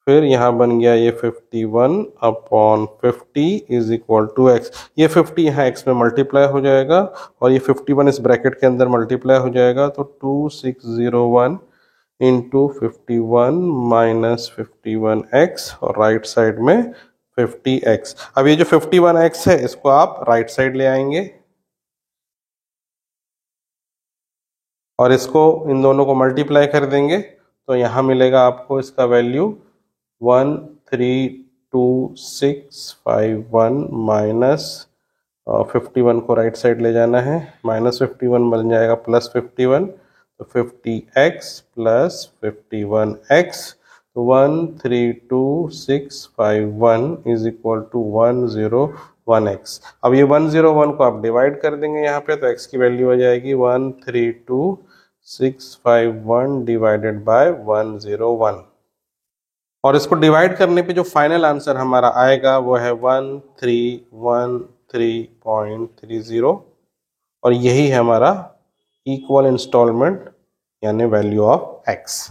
फिर यहाँ बन गया ये 51 upon 50 is equal to x. ये 50 यहाँ एक्स में मल्टीप्लाई हो जाएगा और ये 51 इस ब्रैकेट के अंदर मल्टीप्लाई हो जाएगा, तो 2601 इंटू 51 माइनस 51x और राइट साइड में 50x। अब ये जो 51x है इसको आप राइट साइड ले आएंगे और इसको इन दोनों को मल्टीप्लाई कर देंगे, तो यहाँ मिलेगा आपको इसका वैल्यू 132,651 माइनस 51 को राइट साइड ले जाना है, माइनस 51 बन जाएगा प्लस 51, तो 50x प्लस 51x, तो 132,651 इज इक्वल टू 101x। अब ये 101 को आप डिवाइड कर देंगे यहाँ पे, तो x की वैल्यू हो जाएगी 132,651 डिवाइडेड बाय 101। और इसको डिवाइड करने पे जो फाइनल आंसर हमारा आएगा वो है 1313.30 और यही है हमारा इक्वल इंस्टॉलमेंट यानी वैल्यू ऑफ एक्स।